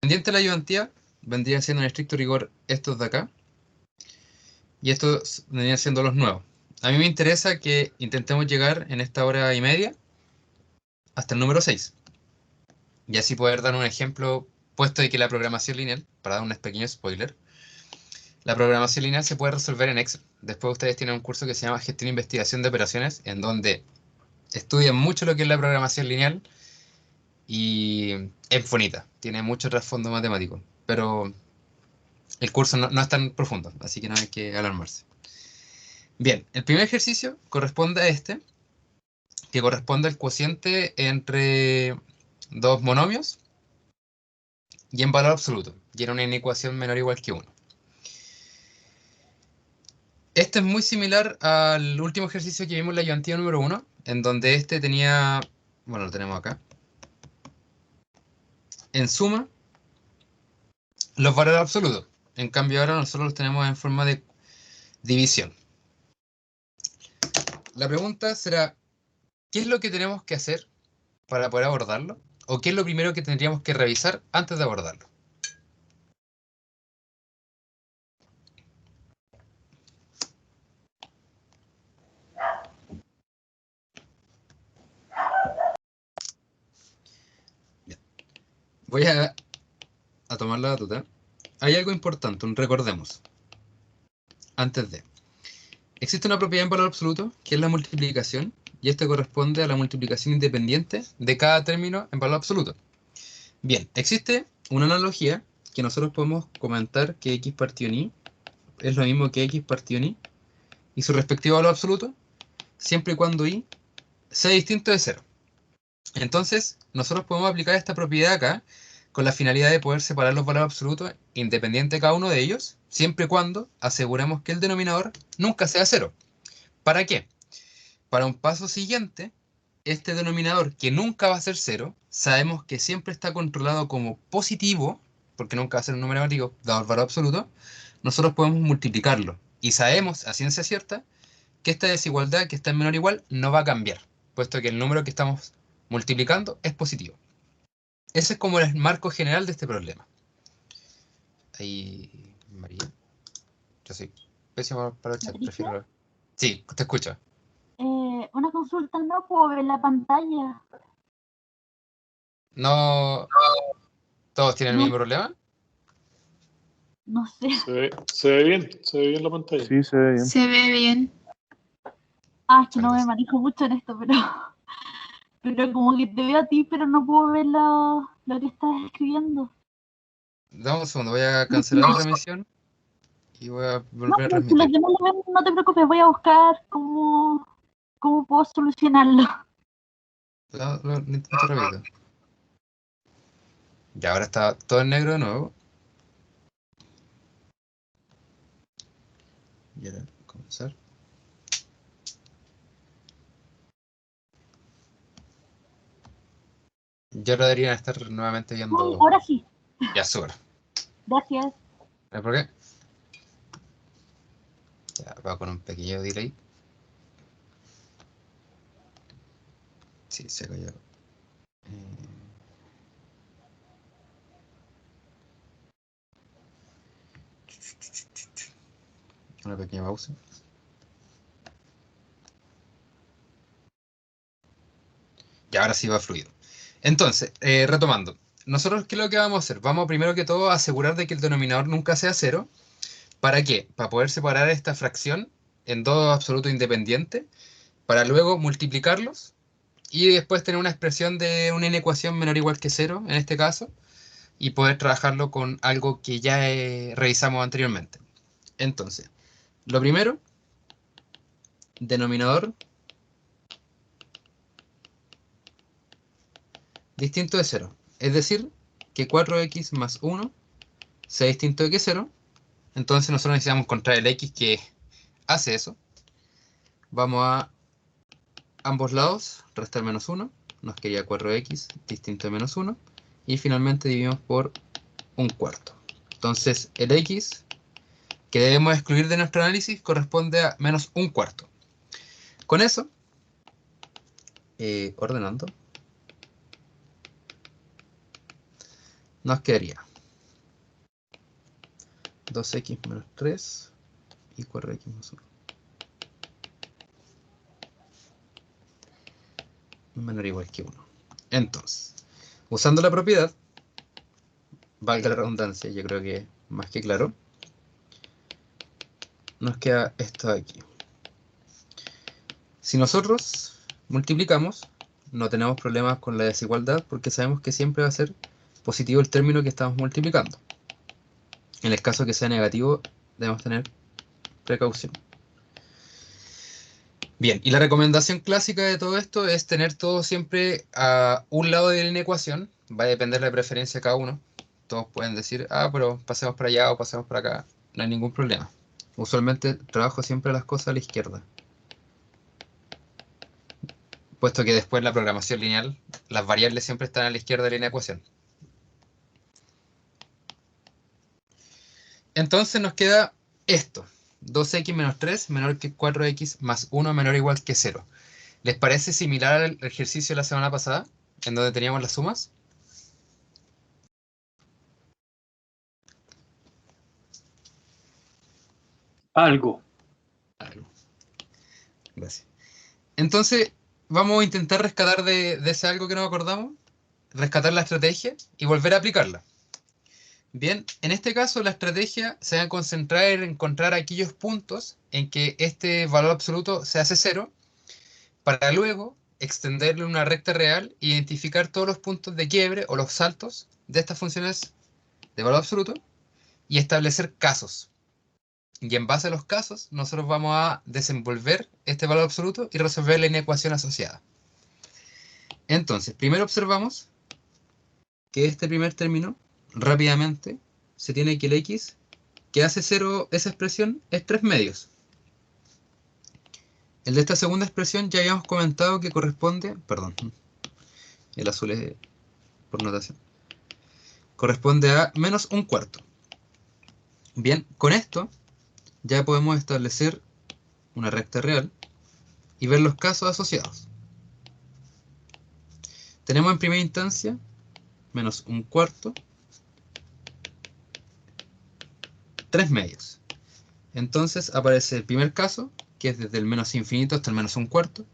independiente de la ayudantía, vendría siendo en estricto rigor estos de acá. Y estos vendrían siendo los nuevos. A mí me interesa que intentemos llegar en esta hora y media hasta el número 6. Y así poder dar un ejemplo, puesto de que la programación lineal, para dar un pequeño spoiler, la programación lineal se puede resolver en Excel. Después ustedes tienen un curso que se llama Gestión e Investigación de Operaciones, en donde estudian mucho lo que es la programación lineal y es bonita, tiene mucho trasfondo matemático, pero el curso no es tan profundo, así que no hay que alarmarse. Bien, el primer ejercicio corresponde a este, que corresponde al cociente entre dos monomios y en valor absoluto, y en una inecuación menor o igual que 1. Este es muy similar al último ejercicio que vimos en la ayudantía número 1, en donde este tenía, bueno, lo tenemos acá, en suma, los valores absolutos. En cambio ahora nosotros los tenemos en forma de división. La pregunta será, ¿qué es lo que tenemos que hacer para poder abordarlo? ¿O qué es lo primero que tendríamos que revisar antes de abordarlo? Bien. Voy a tomar la batuta. Hay algo importante, un recordemos. Antes de. Existe una propiedad en valor absoluto, que es la multiplicación, y esta corresponde a la multiplicación independiente de cada término en valor absoluto. Bien, existe una analogía que nosotros podemos comentar que x partido en y es lo mismo que x partido en y su respectivo valor absoluto, siempre y cuando y sea distinto de 0. Entonces, nosotros podemos aplicar esta propiedad acá con la finalidad de poder separar los valores absolutos independiente de cada uno de ellos, siempre y cuando aseguremos que el denominador nunca sea 0. ¿Para qué? Para un paso siguiente, este denominador que nunca va a ser 0, sabemos que siempre está controlado como positivo, porque nunca va a ser un número negativo dado el valor absoluto, nosotros podemos multiplicarlo. Y sabemos a ciencia cierta que esta desigualdad que está en menor o igual no va a cambiar, puesto que el número que estamos multiplicando es positivo. Ese es como el marco general de este problema. Ahí, María. Yo soy pésimo para el chat, Patricia, prefiero... Sí, te escucho. una consulta, no puedo ver la pantalla. No, ¿todos tienen el No, mismo problema? no sé. Se ve bien la pantalla. Sí, se ve bien. Se ve bien. Ah, es que no me manejo mucho en esto, pero como que te veo a ti, pero no puedo ver lo que estás escribiendo. Dame un segundo, voy a cancelar la transmisión y voy a No, volver a pero si los transmitir. demás lo ven, no te preocupes, voy a buscar cómo puedo solucionarlo. Lo intento rápido. Y ahora está todo en negro de nuevo. Y ahora comenzar. Ya ahora deberían estar nuevamente viendo. Ahora sí, Ya, súper. gracias. ¿Sabes por qué? Ya, va con un pequeño delay. Sí, se cayó. Una pequeña pausa. Y ahora sí va fluido. Entonces, retomando. Nosotros, ¿qué es lo que vamos a hacer? Vamos primero que todo a asegurar de que el denominador nunca sea 0. ¿Para qué? Para poder separar esta fracción en dos absolutos independientes, para luego multiplicarlos y después tener una expresión de una inecuación menor o igual que 0, en este caso, y poder trabajarlo con algo que ya revisamos anteriormente. Entonces, lo primero, denominador distinto de 0. Es decir, que 4x más 1 sea distinto de que 0. Entonces nosotros necesitamos encontrar el x que hace eso. Vamos a ambos lados, restar menos 1. Nos quedaría 4x distinto de menos 1. Y finalmente dividimos por un cuarto. Entonces el x que debemos excluir de nuestro análisis corresponde a menos un cuarto. Con eso, ordenando, nos quedaría 2x menos 3 y 4x más 1. Menor o igual que 1. Entonces, usando la propiedad, valga la redundancia, yo creo que más que claro, nos queda esto de aquí. Si nosotros multiplicamos, no tenemos problemas con la desigualdad porque sabemos que siempre va a ser positivo el término que estamos multiplicando. En el caso que sea negativo, debemos tener precaución. Bien, y la recomendación clásica de todo esto es tener todo siempre a un lado de la ecuación. Va a depender de la preferencia de cada uno. Todos pueden decir, pero pasemos para allá o pasemos para acá. No hay ningún problema. Usualmente trabajo siempre las cosas a la izquierda. Puesto que después en la programación lineal, las variables siempre están a la izquierda de la ecuación. Entonces nos queda esto. 2x menos 3 menor que 4x más 1 menor o igual que 0. ¿Les parece similar al ejercicio de la semana pasada, en donde teníamos las sumas? Algo. Gracias. Entonces, vamos a intentar rescatar de ese algo que nos acordamos, rescatar la estrategia y volver a aplicarla. Bien, en este caso la estrategia se va a concentrar en encontrar aquellos puntos en que este valor absoluto se hace 0, para luego extenderle una recta real e identificar todos los puntos de quiebre o los saltos de estas funciones de valor absoluto y establecer casos. Y en base a los casos, nosotros vamos a desenvolver este valor absoluto y resolver la inecuación asociada. Entonces, primero observamos que este primer término, rápidamente, se tiene que el x que hace 0 esa expresión es 3 medios. El de esta segunda expresión ya habíamos comentado que corresponde, perdón, el azul es por notación, corresponde a menos un cuarto. Bien, con esto ya podemos establecer una recta real y ver los casos asociados. Tenemos en primera instancia menos un cuarto, 3 medios. Entonces aparece el primer caso, que es desde el menos infinito hasta el menos un cuarto.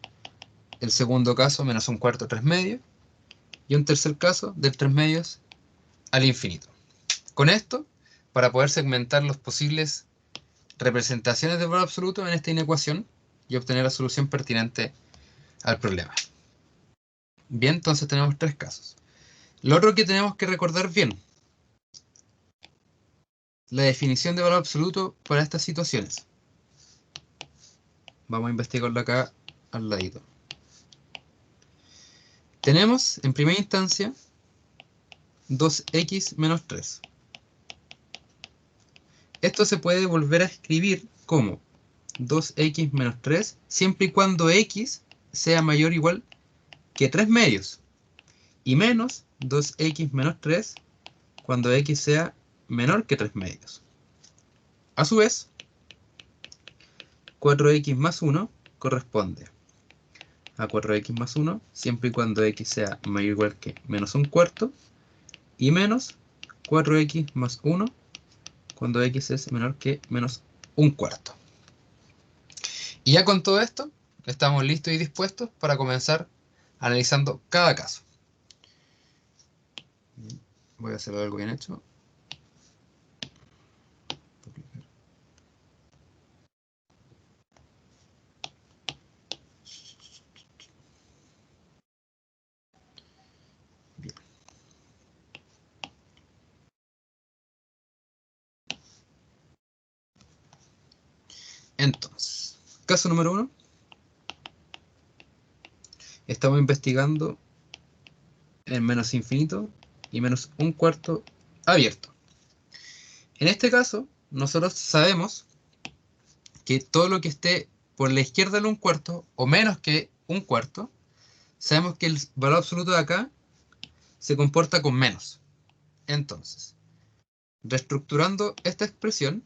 El segundo caso, menos un cuarto, 3 medios. Y un tercer caso, del 3 medios al infinito. Con esto, para poder segmentar las posibles representaciones del valor absoluto en esta inecuación y obtener la solución pertinente al problema. Bien, entonces tenemos 3 casos. Lo otro que tenemos que recordar bien, la definición de valor absoluto para estas situaciones. Vamos a investigarlo acá al ladito. Tenemos en primera instancia 2x menos 3. Esto se puede volver a escribir como 2x menos 3 siempre y cuando x sea mayor o igual que 3 medios y menos 2x menos 3 cuando x sea menor que 3 medios. A su vez, 4x más 1 corresponde a 4x más 1 siempre y cuando x sea mayor o igual que menos un cuarto y menos 4x más 1 cuando x es menor que menos un cuarto. Y ya con todo esto, estamos listos y dispuestos para comenzar analizando cada caso. Voy a hacer algo bien hecho. Bien. Entonces, caso número 1. Estamos investigando en menos infinito y menos un cuarto abierto. En este caso, nosotros sabemos que todo lo que esté por la izquierda de un cuarto o menos que un cuarto, sabemos que el valor absoluto de acá se comporta con menos. Entonces, reestructurando esta expresión,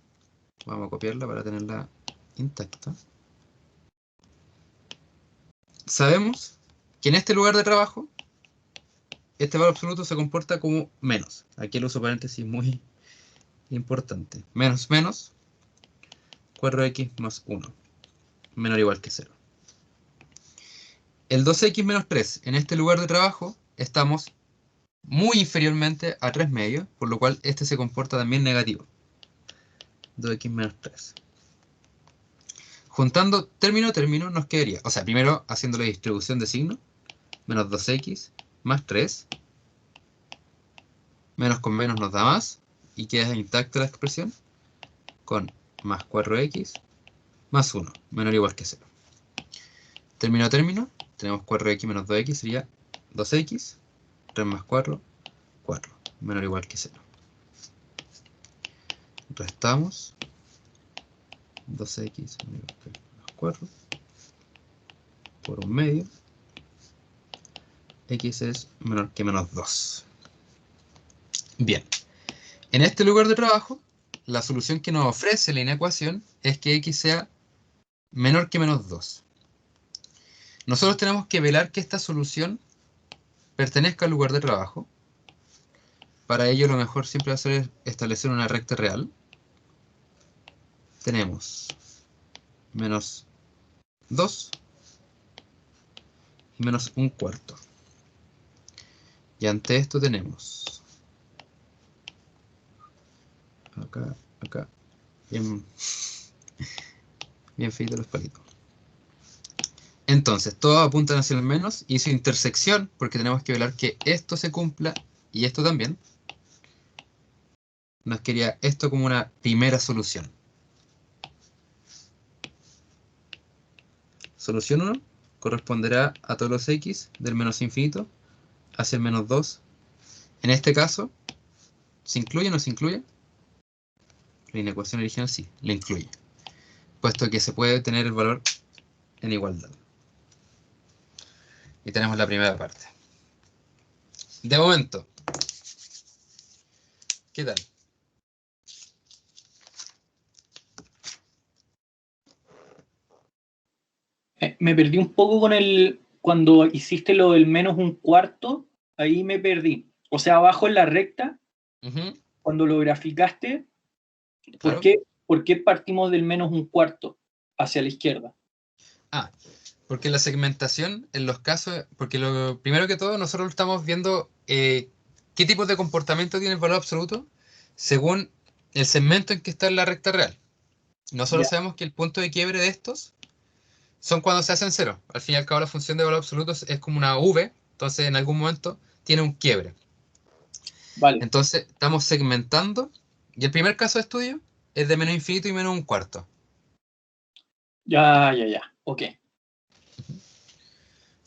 vamos a copiarla para tenerla intacta. Sabemos que en este lugar de trabajo, este valor absoluto se comporta como menos. Aquí el uso paréntesis muy importante. Menos menos, 4x más 1, menor o igual que 0. El 2x menos 3, en este lugar de trabajo, estamos muy inferiormente a 3 medios, por lo cual este se comporta también negativo. 2x menos 3. Juntando término a término nos quedaría, o sea, primero haciendo la distribución de signo, menos 2x más 3, menos con menos nos da más, y queda intacta la expresión, con más 4x más 1, menor o igual que 0. Término a término, tenemos 4x menos 2x, sería 2x, 3 más 4, 4, menor o igual que 0. Restamos 2x más 4 por un medio, x es menor que menos 2. Bien, en este lugar de trabajo, la solución que nos ofrece la inecuación es que x sea menor que menos 2. Nosotros tenemos que velar que esta solución pertenezca al lugar de trabajo. Para ello lo mejor siempre va a ser establecer una recta real. Tenemos menos 2 y menos un cuarto. Y ante esto tenemos acá, acá, bien feitos los palitos. Entonces, todos apuntan hacia el menos y su intersección, porque tenemos que velar que esto se cumpla y esto también, nos quería esto como una primera solución. Solución 1 corresponderá a todos los x del menos infinito hacia el menos 2. En este caso, ¿se incluye o no se incluye? La inecuación original sí, la incluye, puesto que se puede tener el valor en igualdad. Y tenemos la primera parte. De momento, ¿qué tal? Me perdí un poco con cuando hiciste lo del menos un cuarto, ahí me perdí. O sea, abajo en la recta, cuando lo graficaste, Claro. ¿por qué partimos del menos un cuarto hacia la izquierda? Ah, porque la segmentación en los casos, porque lo primero que todo nosotros estamos viendo qué tipo de comportamiento tiene el valor absoluto según el segmento en que está en la recta real. Nosotros sabemos que el punto de quiebre de estos son cuando se hacen cero. Al fin y al cabo la función de valor absoluto es como una V, entonces en algún momento tiene un quiebre. Vale. Entonces estamos segmentando y el primer caso de estudio es de menos infinito y menos un cuarto. Ya, ok.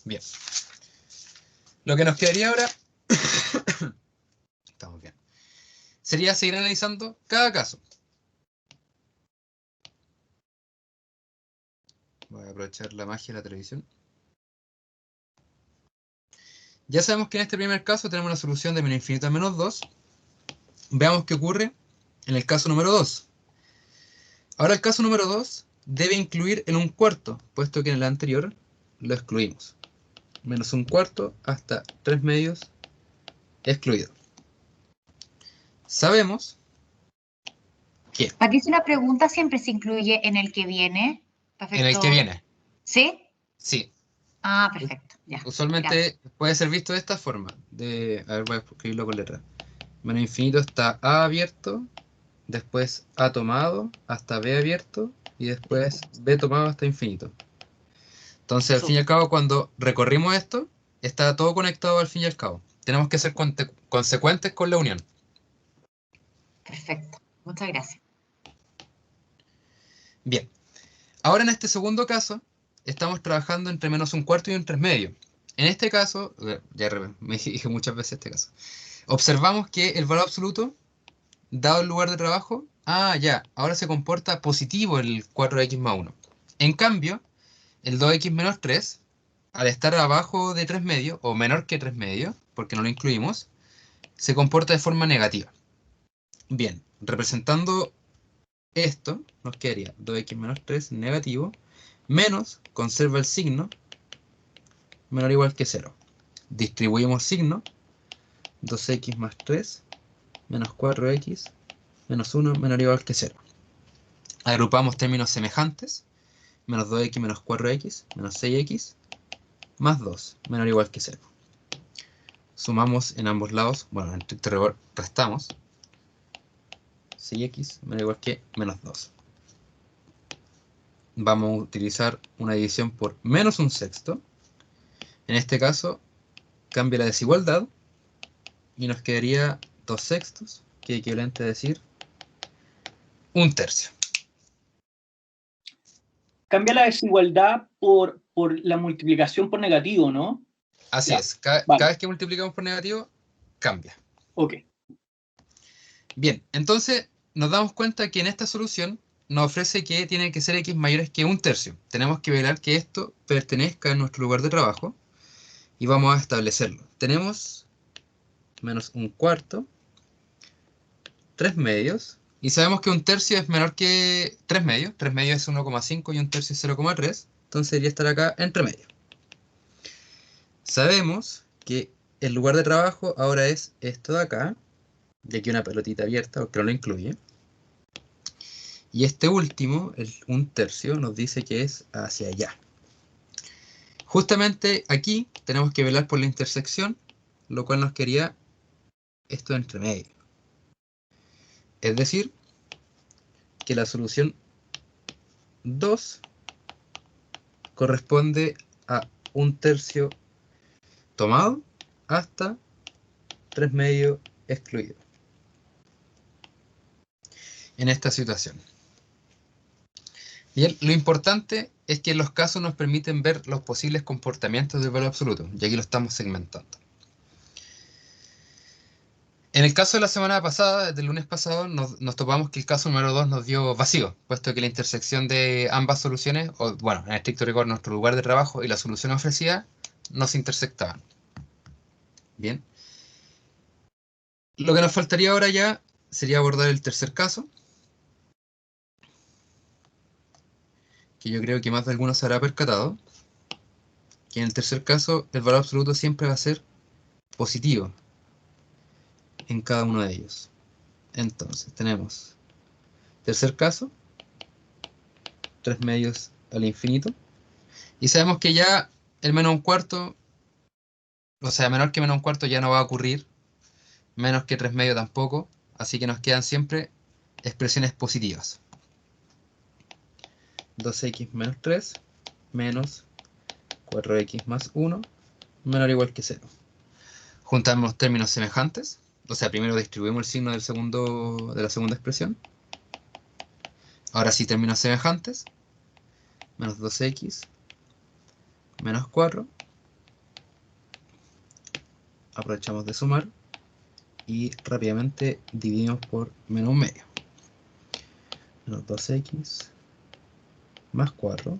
Bien. Lo que nos quedaría ahora, estamos bien, sería seguir analizando cada caso. Voy a aprovechar la magia de la televisión. Ya sabemos que en este primer caso tenemos una solución de menos infinito a menos 2. Veamos qué ocurre en el caso número 2. Ahora el caso número 2 debe incluir en un cuarto, puesto que en el anterior lo excluimos. Menos un cuarto hasta 3 medios excluido. Sabemos que Aquí hice una pregunta, ¿siempre se incluye en el que viene? Perfecto. en el que viene. ¿Sí? Sí. Ah, perfecto. Ya. Usualmente puede ser visto de esta forma. A ver, voy a escribirlo con letra. Menos infinito está A abierto, después A tomado hasta B abierto y después B tomado hasta infinito. Entonces, al fin y al cabo, cuando recorrimos esto, está todo conectado al fin y al cabo. Tenemos que ser consecuentes con la unión. Perfecto. Muchas gracias. Bien. Ahora en este segundo caso, estamos trabajando entre menos un cuarto y un 3 medio. En este caso, ya me dije muchas veces este caso, observamos que el valor absoluto, dado el lugar de trabajo, ahora se comporta positivo el 4x más 1. En cambio, el 2x menos 3, al estar abajo de 3 medios, o menor que 3 medios, porque no lo incluimos, se comporta de forma negativa. Bien, representando esto, nos quedaría 2x menos 3 negativo, menos, conserva el signo, menor o igual que 0. Distribuimos signo, 2x más 3, menos 4x, menos 1 menor o igual que 0. Agrupamos términos semejantes, menos 2x menos 4x menos 6x más 2 menor o igual que 0. Sumamos en ambos lados, bueno, en estricto rigor restamos 6x menor o igual que menos 2. Vamos a utilizar una división por menos un sexto. En este caso, cambia la desigualdad y nos quedaría 2 sextos, que es equivalente a decir un tercio. Cambia la desigualdad por la multiplicación por negativo, ¿no? Así Ya, es, cada vale. vez que multiplicamos por negativo, cambia. Ok. Bien, entonces nos damos cuenta que en esta solución nos ofrece que tiene que ser x mayores que un tercio. Tenemos que velar que esto pertenezca a nuestro lugar de trabajo y vamos a establecerlo. Tenemos menos un cuarto, 3 medios, y sabemos que un tercio es menor que 3 medios. 3 medios es 1,5 y un tercio es 0,3, entonces debería estar acá entre medio. Sabemos que el lugar de trabajo ahora es esto de acá, y aquí una pelotita abierta, porque no lo incluye. Y este último, un tercio, nos dice que es hacia allá. Justamente aquí tenemos que velar por la intersección, lo cual nos quería esto entre medio. Es decir, que la solución 2 corresponde a un tercio tomado hasta 3 medios excluido. En esta situación. Bien, lo importante es que los casos nos permiten ver los posibles comportamientos del valor absoluto, y aquí lo estamos segmentando. En el caso de la semana pasada, del lunes pasado, nos topamos que el caso número 2 nos dio vacío, puesto que la intersección de ambas soluciones, o bueno, en estricto rigor, nuestro lugar de trabajo y la solución ofrecida, no se intersectaban. Bien. Lo que nos faltaría ahora ya sería abordar el tercer caso, que yo creo que más de algunos se habrá percatado, que en el tercer caso el valor absoluto siempre va a ser positivo en cada uno de ellos. Entonces tenemos tercer caso, 3 medios al infinito, y sabemos que ya el menos un cuarto, o sea, menor que menos un cuarto ya no va a ocurrir, menos que 3 medios tampoco, así que nos quedan siempre expresiones positivas. 2x menos 3 menos 4x más 1 menor o igual que 0. Juntamos términos semejantes, o sea, primero distribuimos el signo de la segunda expresión. Ahora sí, términos semejantes, menos 2x menos 4. Aprovechamos de sumar y rápidamente dividimos por menos un medio. Menos 2x más 4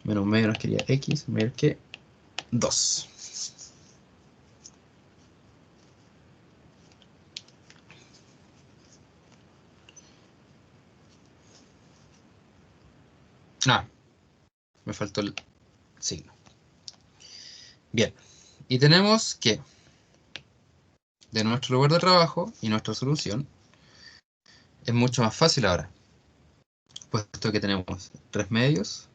menos un medio nos quería x mayor que 2. Me faltó el signo. Bien, y tenemos que de nuestro lugar de trabajo y nuestra solución es mucho más fácil ahora, puesto que tenemos 3 medios,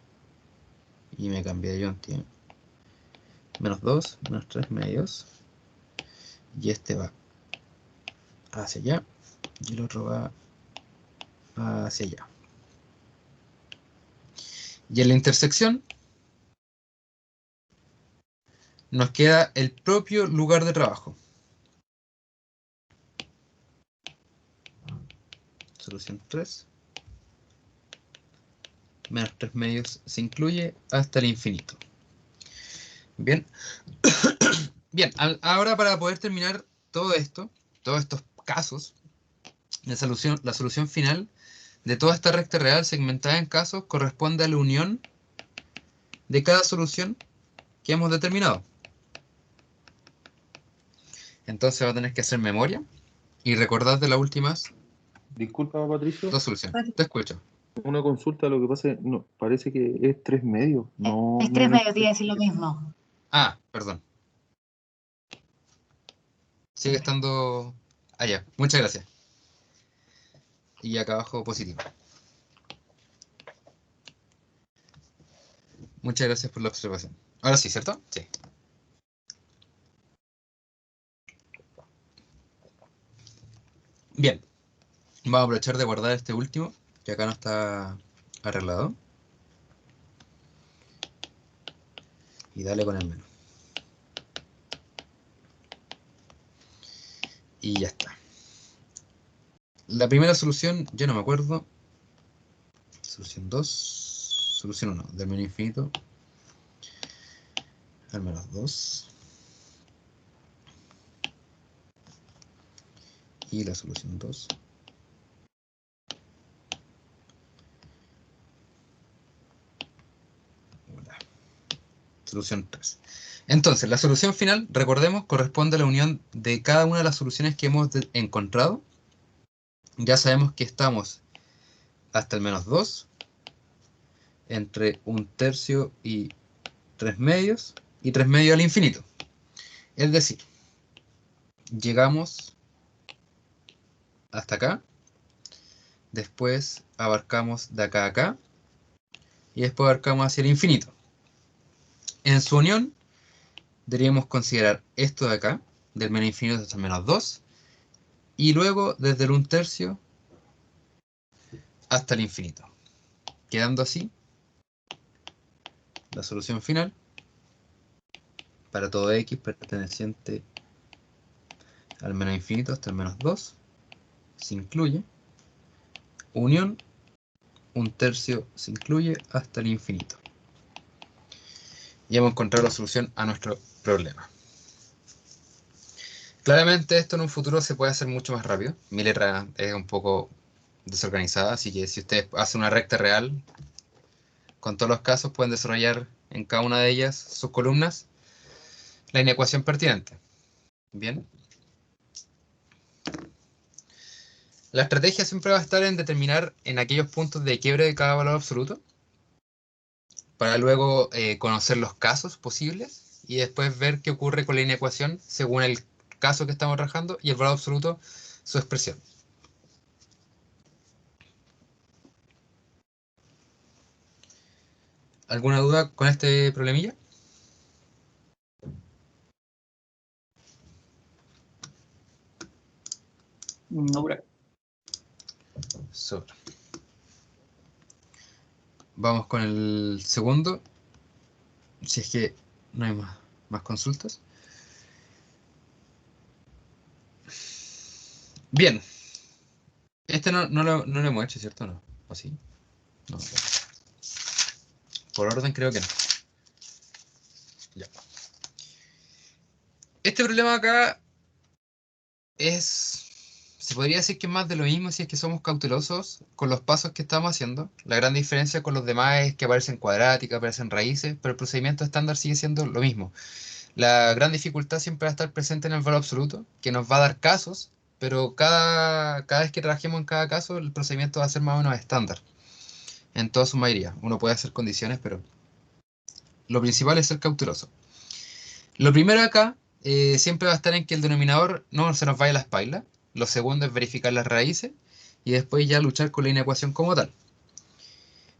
y me cambié yo un tiempo, menos 2, menos 3 medios, y este va hacia allá, y el otro va hacia allá. Y en la intersección nos queda el propio lugar de trabajo. Solución 3. Menos 3 medios se incluye hasta el infinito. Bien. Bien, ahora para poder terminar todo esto, todos estos casos, la solución final de toda esta recta real segmentada en casos corresponde a la unión de cada solución que hemos determinado. Entonces va a tener que hacer memoria y recordar de las últimas Disculpa, Patricio. 2 soluciones. Te escucho. Una consulta, lo que pasa es, no, parece que es 3 medios. No, Es 3 medios, te iba a decir lo mismo. Ah, perdón. Sigue estando allá. Muchas gracias. y acá abajo positivo. Muchas gracias por la observación. Ahora sí, ¿cierto? Sí. Bien. Vamos a aprovechar de guardar este último, que acá no está arreglado. Y dale con el menos. Y ya está. La primera solución, yo no me acuerdo. Solución 2. Solución 1, del menos infinito al menos 2. Y la solución 2. Hola. Solución 3. Entonces, la solución final, recordemos, corresponde a la unión de cada una de las soluciones que hemos encontrado. Ya sabemos que estamos hasta el menos 2, entre 1/3 y 3/2, y 3/2 al infinito. Es decir, llegamos hasta acá, después abarcamos de acá a acá, y después abarcamos hacia el infinito. En su unión, deberíamos considerar esto de acá, del menos infinito hasta el menos 2, y luego desde el 1/3 hasta el infinito. Quedando así la solución final para todo x perteneciente al menos infinito hasta el menos 2 se incluye, unión 1/3 se incluye hasta el infinito. Y hemos encontrado la solución a nuestro problema. Claramente esto en un futuro se puede hacer mucho más rápido. Mi letra es un poco desorganizada, así que si ustedes hacen una recta real con todos los casos, pueden desarrollar en cada una de ellas sus columnas la inecuación pertinente. Bien. La estrategia siempre va a estar en determinar en aquellos puntos de quiebre de cada valor absoluto, para luego conocer los casos posibles y después ver qué ocurre con la inecuación según el caso que estamos trabajando y el valor absoluto, su expresión. ¿Alguna duda con este problemilla? No, por acá. Sobre. Vamos con el segundo, si es que no hay más consultas. Bien. Este no lo hemos hecho, ¿cierto? ¿No? ¿O sí? No. Por orden creo que no. Ya. Este problema acá se podría decir que es más de lo mismo si es que somos cautelosos con los pasos que estamos haciendo. La gran diferencia con los demás es que aparecen cuadráticas, aparecen raíces, pero el procedimiento estándar sigue siendo lo mismo. La gran dificultad siempre va a estar presente en el valor absoluto, que nos va a dar casos, pero cada vez que trabajemos en cada caso, el procedimiento va a ser más o menos estándar. En toda su mayoría. Uno puede hacer condiciones, pero lo principal es ser cauteloso. Lo primero acá siempre va a estar en que el denominador no se nos vaya a las pailas. Lo segundo es verificar las raíces y después ya luchar con la inecuación como tal.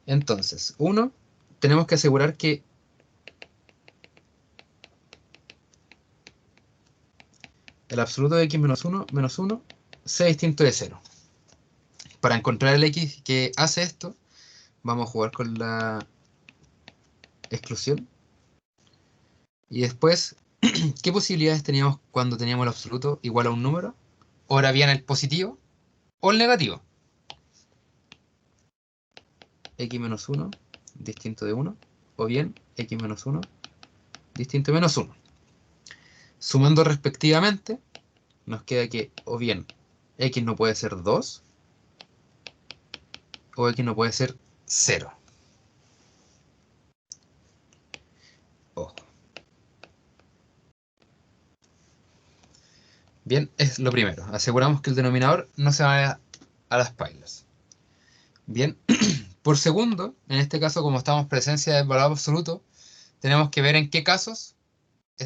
Entonces, tenemos que asegurar que el absoluto de x menos 1 sea distinto de 0. Para encontrar el x que hace esto, vamos a jugar con la exclusión. Y después, ¿qué posibilidades teníamos cuando teníamos el absoluto igual a un número? Ahora bien, el positivo o el negativo. X menos 1 distinto de 1, o bien x menos 1 distinto de menos 1. Sumando respectivamente, nos queda que o bien x no puede ser 2, o x no puede ser 0. Ojo. Bien, es lo primero. Aseguramos que el denominador no se vaya a las pailas. Bien, por segundo, en este caso, como estamos en presencia del valor absoluto, tenemos que ver en qué casos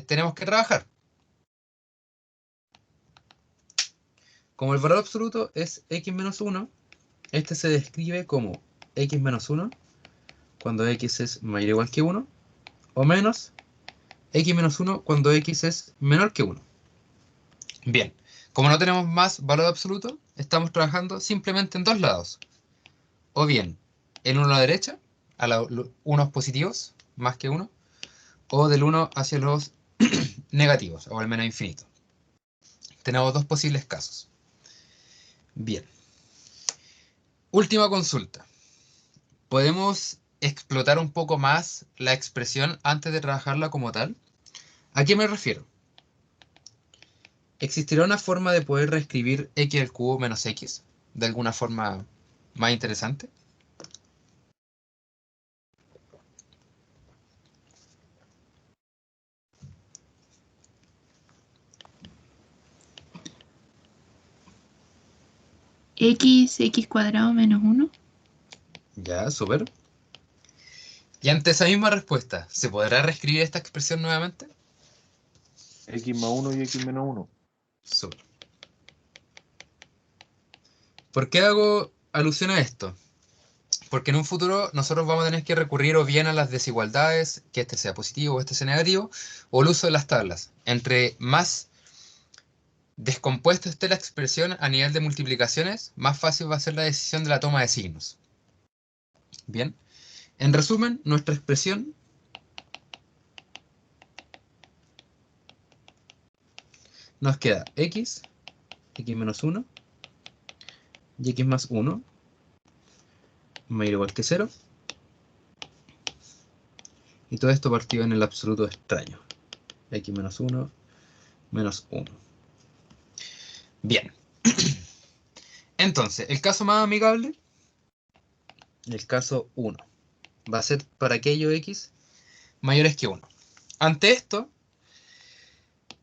tenemos que trabajar. Como el valor absoluto es x menos 1, este se describe como x menos 1 cuando x es mayor o igual que 1, o menos x menos 1 cuando x es menor que 1. Bien, como no tenemos más valor absoluto, estamos trabajando simplemente en dos lados. O bien, el 1 a la derecha, a los unos positivos, más que 1, o del 1 hacia los negativos, o al menos infinito. Tenemos dos posibles casos. Bien. Última consulta. ¿Podemos explotar un poco más la expresión antes de trabajarla como tal? ¿A qué me refiero? ¿Existirá una forma de poder reescribir x al cubo menos x de alguna forma más interesante? X cuadrado menos 1. Ya, súper. Y ante esa misma respuesta, ¿se podrá reescribir esta expresión nuevamente? X más 1 y X menos 1. Súper. ¿Por qué hago alusión a esto? Porque en un futuro nosotros vamos a tener que recurrir o bien a las desigualdades, que este sea positivo o este sea negativo, o el uso de las tablas. Entre más descompuesto esté la expresión a nivel de multiplicaciones, más fácil va a ser la decisión de la toma de signos. Bien. En resumen, nuestra expresión nos queda x menos 1, y x más 1, mayor o igual que 0, y todo esto partido en el absoluto extraño, x menos 1, menos 1. Bien. Entonces, el caso más amigable, el caso 1, va a ser para aquello x mayores que 1. Ante esto,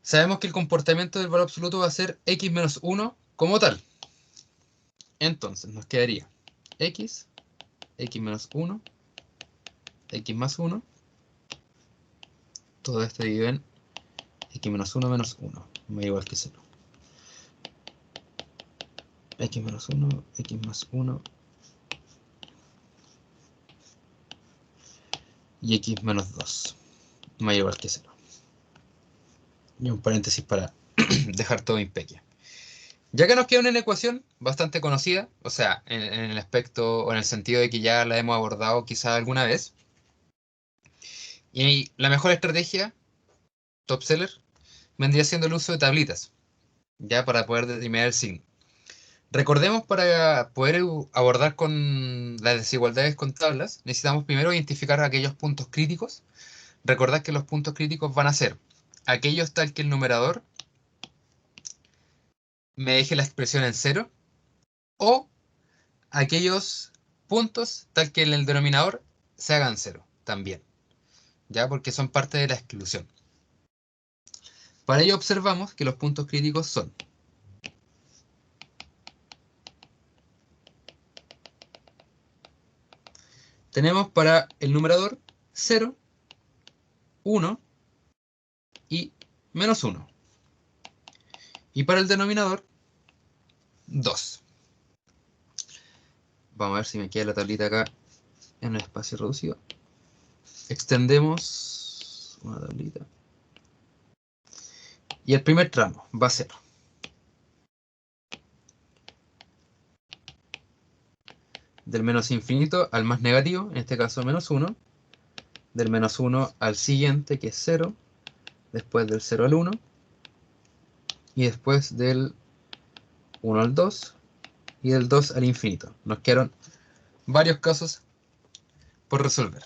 sabemos que el comportamiento del valor absoluto va a ser x menos 1 como tal. Entonces, nos quedaría x menos 1, x más 1, todo esto dividido en x menos 1 menos 1, mayor o igual que 0. X menos 1, x más 1, y x menos 2, mayor o igual que 0. Y un paréntesis para dejar todo impeque. Ya que nos queda una ecuación bastante conocida, o sea, en el aspecto o en el sentido de que ya la hemos abordado quizá alguna vez, y la mejor estrategia, top seller, vendría siendo el uso de tablitas, ya para poder determinar el signo. Recordemos, para poder abordar con las desigualdades con tablas, necesitamos primero identificar aquellos puntos críticos. Recordad que los puntos críticos van a ser aquellos tal que el numerador me deje la expresión en 0, o aquellos puntos tal que en el denominador se hagan 0 también, ya porque son parte de la exclusión. Para ello observamos que los puntos críticos son tenemos para el numerador 0, 1 y menos 1. Y para el denominador 2. Vamos a ver si me queda la tablita acá en el espacio reducido. Extendemos una tablita. Y el primer tramo va a ser del menos infinito al más negativo, en este caso menos 1, del menos 1 al siguiente, que es 0, después del 0 al 1, y después del 1 al 2, y del 2 al infinito. Nos quedaron varios casos por resolver.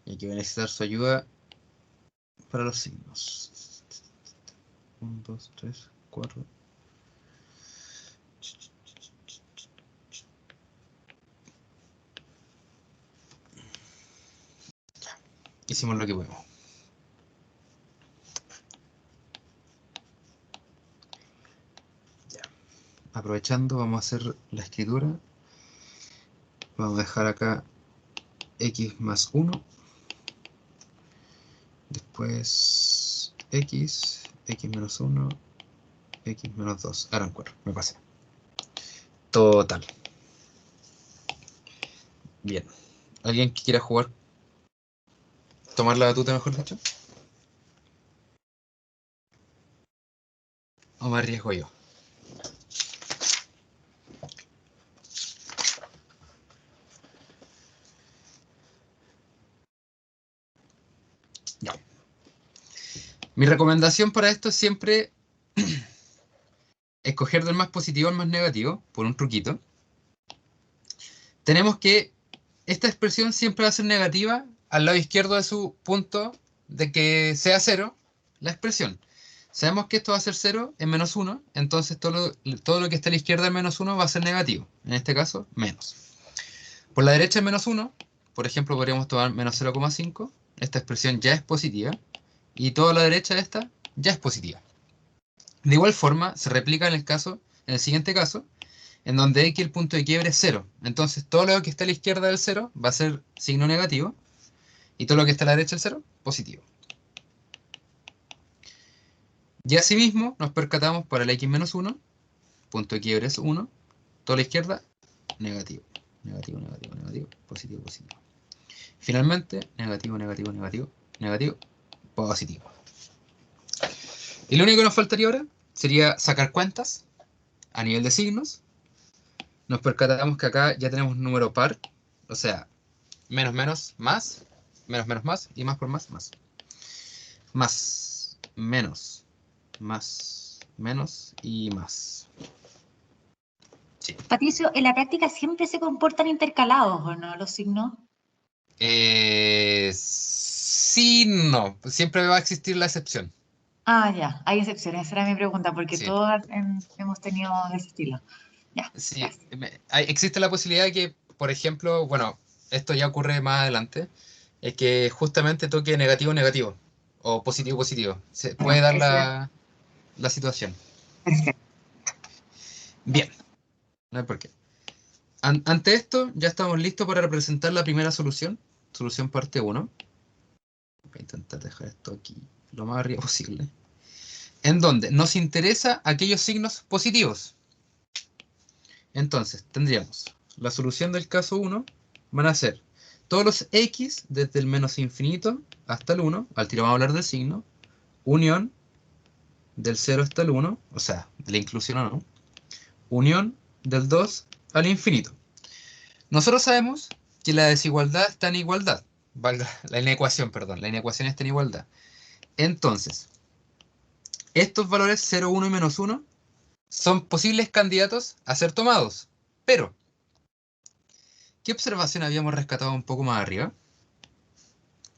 Y aquí voy a necesitar su ayuda para los signos. 1, 2, 3, 4. Hicimos lo que pudimos. Ya. Aprovechando, vamos a hacer la escritura. Vamos a dejar acá x más 1. Después x menos 1, x menos 2. Ahora encuentro, me pasé. Total. Bien. ¿Alguien que quiera jugar? ¿Tomar la batuta, mejor dicho? ¿O me arriesgo yo? Ya. Mi recomendación para esto es siempre escoger del más positivo al más negativo, por un truquito. Tenemos que esta expresión siempre va a ser negativa al lado izquierdo de su punto de que sea 0, la expresión. Sabemos que esto va a ser 0 en menos 1, entonces todo lo que está a la izquierda de menos 1 va a ser negativo. En este caso, menos. Por la derecha, menos 1, por ejemplo, podríamos tomar menos 0,5. Esta expresión ya es positiva. Y toda la derecha de esta ya es positiva. De igual forma, se replica en el siguiente caso, en donde x el punto de quiebre es 0. Entonces, todo lo que está a la izquierda del 0 va a ser signo negativo. Y todo lo que está a la derecha del 0, positivo. Y asimismo, nos percatamos para el x menos 1, punto de quiebre es 1, toda la izquierda, negativo. Negativo, negativo, negativo, positivo, positivo. Finalmente, negativo, negativo, negativo, negativo, positivo. Y lo único que nos faltaría ahora sería sacar cuentas a nivel de signos. Nos percatamos que acá ya tenemos un número par, o sea, menos, menos, más, menos, menos, más, y más por más, más. Más, menos, más, menos y más. Sí. Patricio, en la práctica siempre se comportan intercalados, ¿o no? Los signos. Sí, no. Siempre va a existir la excepción. Ah, ya, hay excepciones, esa era mi pregunta, porque Sí. todos hemos tenido de ese estilo. Ya, Sí, gracias. existe la posibilidad de que, por ejemplo, bueno, esto ya ocurre más adelante, es que justamente toque negativo, negativo, o positivo, positivo. Se puede dar la situación. Perfecto. Bien, no hay por qué. Ante esto, ya estamos listos para representar la primera solución, solución parte 1. Voy a intentar dejar esto aquí lo más arriba posible. En donde nos interesa aquellos signos positivos. Entonces, tendríamos la solución del caso 1, van a ser todos los x desde el menos infinito hasta el 1, al tiro vamos a hablar del signo, unión del 0 hasta el 1, o sea, de la inclusión o no, unión del 2 al infinito. Nosotros sabemos que la desigualdad está en igualdad, la inecuación está en igualdad. Entonces, estos valores 0, 1 y menos 1 son posibles candidatos a ser tomados, pero ¿qué observación habíamos rescatado un poco más arriba?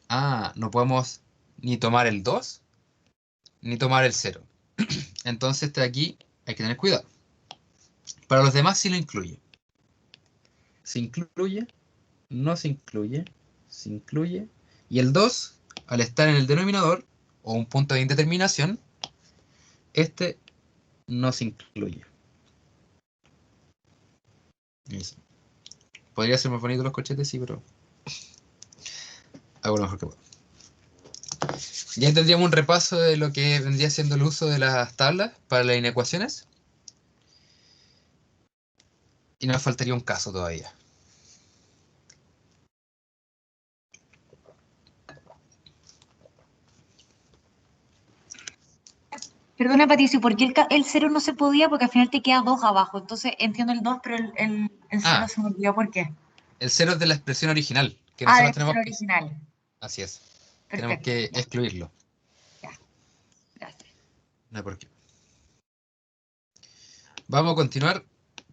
Ah, no podemos ni tomar el 2, ni tomar el 0. Entonces de aquí hay que tener cuidado. Para los demás sí lo incluye. Se incluye, no se incluye, se incluye. Y el 2, al estar en el denominador, o un punto de indeterminación, este no se incluye. Eso. Podría ser más bonito los cochetes, sí, pero hago lo mejor que puedo. Ya tendríamos un repaso de lo que vendría siendo el uso de las tablas para las inecuaciones. Y nos faltaría un caso todavía. Perdona, Patricio, ¿por qué el 0 no se podía? Porque al final te queda 2 abajo. Entonces entiendo el 2, pero el 0 se me olvidó por qué. El 0 es de la expresión original. Que Ah, nosotros el 0 tenemos original. Así es. Tenemos Perfecto. que Ya, excluirlo. ya. Gracias. No hay por qué. Vamos a continuar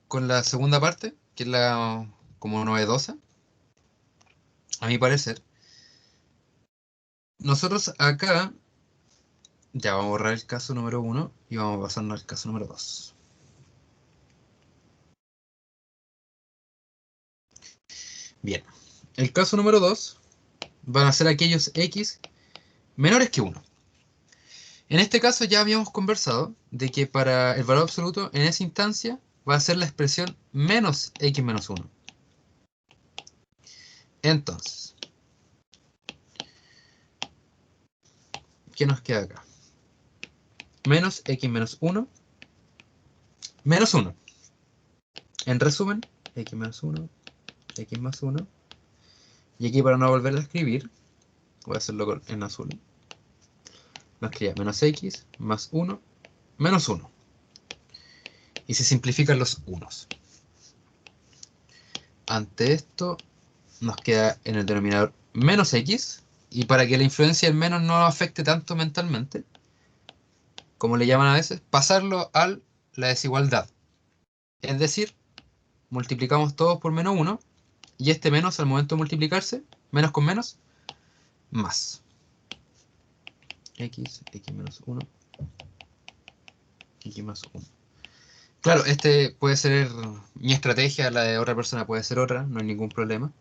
con la segunda parte, que es la como novedosa. A mi parecer. Nosotros acá ya vamos a borrar el caso número 1 y vamos a pasarnos al caso número 2. Bien. El caso número 2 van a ser aquellos x menores que 1. En este caso ya habíamos conversado de que para el valor absoluto en esa instancia va a ser la expresión menos x menos 1. Entonces, ¿qué nos queda acá? Menos x menos 1, menos 1. En resumen, x menos 1, x más 1. Y aquí, para no volver a escribir, voy a hacerlo en azul. Nos queda menos x más 1, menos 1. Y se simplifican los unos. Ante esto, nos queda en el denominador menos x. Y para que la influencia del menos no afecte tanto mentalmente, como le llaman a veces, pasarlo a la desigualdad. Es decir, multiplicamos todos por menos 1, y este menos, al momento de multiplicarse, menos con menos, más. X menos 1, x más 1. Claro, este puede ser mi estrategia, la de otra persona puede ser otra, no hay ningún problema.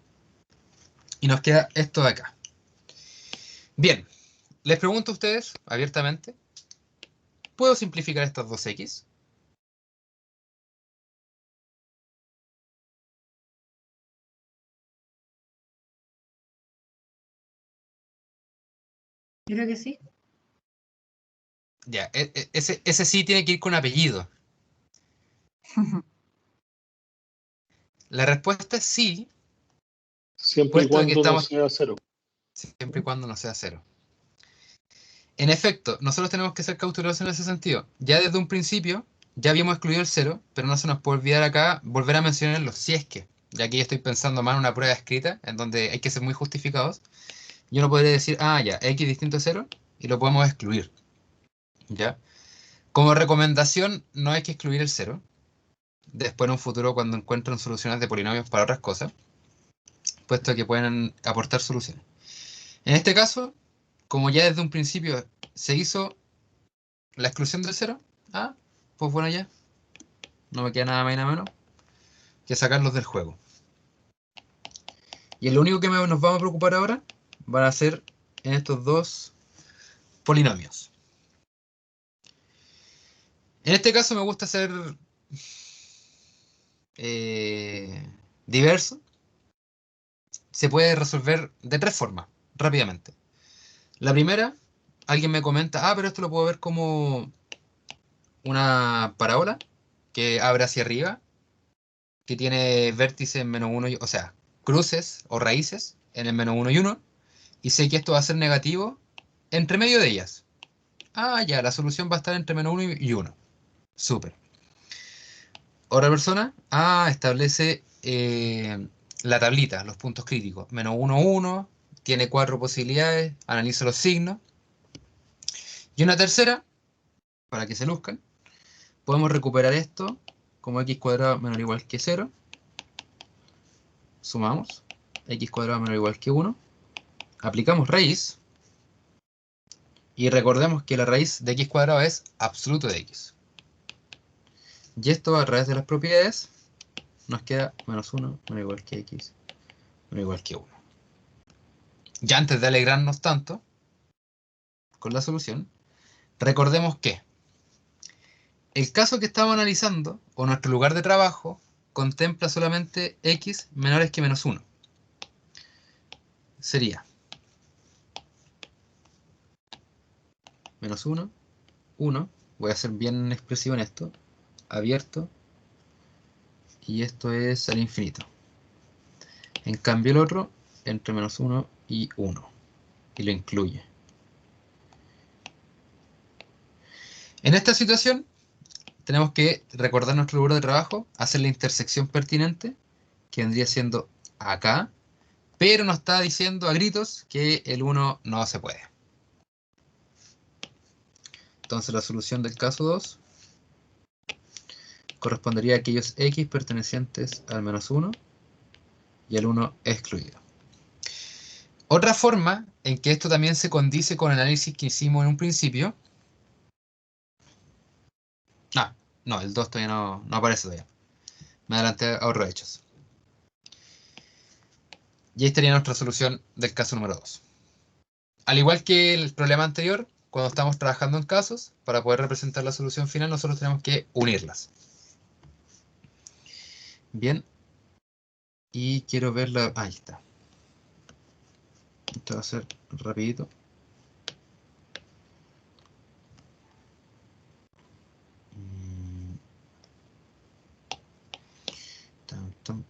Y nos queda esto de acá. Bien, les pregunto a ustedes, abiertamente, ¿puedo simplificar estas dos x? Yo creo que sí. Ya, ese sí tiene que ir con apellido. La respuesta es sí, Siempre y puesto que cuando no estamos... sea 0. Siempre y cuando no sea 0. En efecto, nosotros tenemos que ser cautelosos en ese sentido. Ya desde un principio, ya habíamos excluido el 0, pero no se nos puede olvidar acá volver a mencionarlo si es que. Ya que yo estoy pensando más en una prueba escrita, en donde hay que ser muy justificados. Yo no podría decir, ah, ya, x distinto a 0, y lo podemos excluir. ¿Ya? Como recomendación, no hay que excluir el 0. Después en un futuro, cuando encuentren soluciones de polinomios para otras cosas, puesto que pueden aportar soluciones. En este caso, como ya desde un principio se hizo la exclusión del 0, pues bueno, ya no me queda nada más y nada menos que sacarlos del juego. Y lo único que nos vamos a preocupar ahora van a ser en estos dos polinomios. En este caso me gusta ser diverso. Se puede resolver de tres formas, rápidamente. La primera, alguien me comenta, pero esto lo puedo ver como una parábola que abre hacia arriba, que tiene vértices en menos 1, o sea, cruces o raíces en el menos 1 y 1, y sé que esto va a ser negativo entre medio de ellas. Ya, la solución va a estar entre menos 1 y 1. Súper. Otra persona, establece la tablita, los puntos críticos. Menos 1, 1, tiene 4 posibilidades, analiza los signos. Y una tercera, para que se luzcan, podemos recuperar esto como x cuadrado menor o igual que 0. Sumamos, x cuadrado menor o igual que 1. Aplicamos raíz. Y recordemos que la raíz de x cuadrado es absoluto de x. Y esto a través de las propiedades nos queda menos 1 menor o igual que x menor o igual que 1. Ya antes de alegrarnos tanto con la solución, recordemos que el caso que estamos analizando, o nuestro lugar de trabajo, contempla solamente x menores que menos 1. Sería menos 1, 1, voy a ser bien expresivo en esto, abierto, y esto es al infinito. En cambio el otro, entre menos 1 y 1, y lo incluye. En esta situación, tenemos que recordar nuestro lugar de trabajo, hacer la intersección pertinente, que vendría siendo acá, pero nos está diciendo a gritos que el 1 no se puede. Entonces la solución del caso 2 correspondería a aquellos x pertenecientes al menos 1 y el 1 excluido. Otra forma en que esto también se condice con el análisis que hicimos en un principio. No, el 2 todavía no aparece todavía. Me adelanté a otros hechos. Y ahí estaría nuestra solución del caso número 2. Al igual que el problema anterior, cuando estamos trabajando en casos, para poder representar la solución final, nosotros tenemos que unirlas. Bien. Y quiero verla. Ahí está. Esto va a ser rapidito. Tan, tan.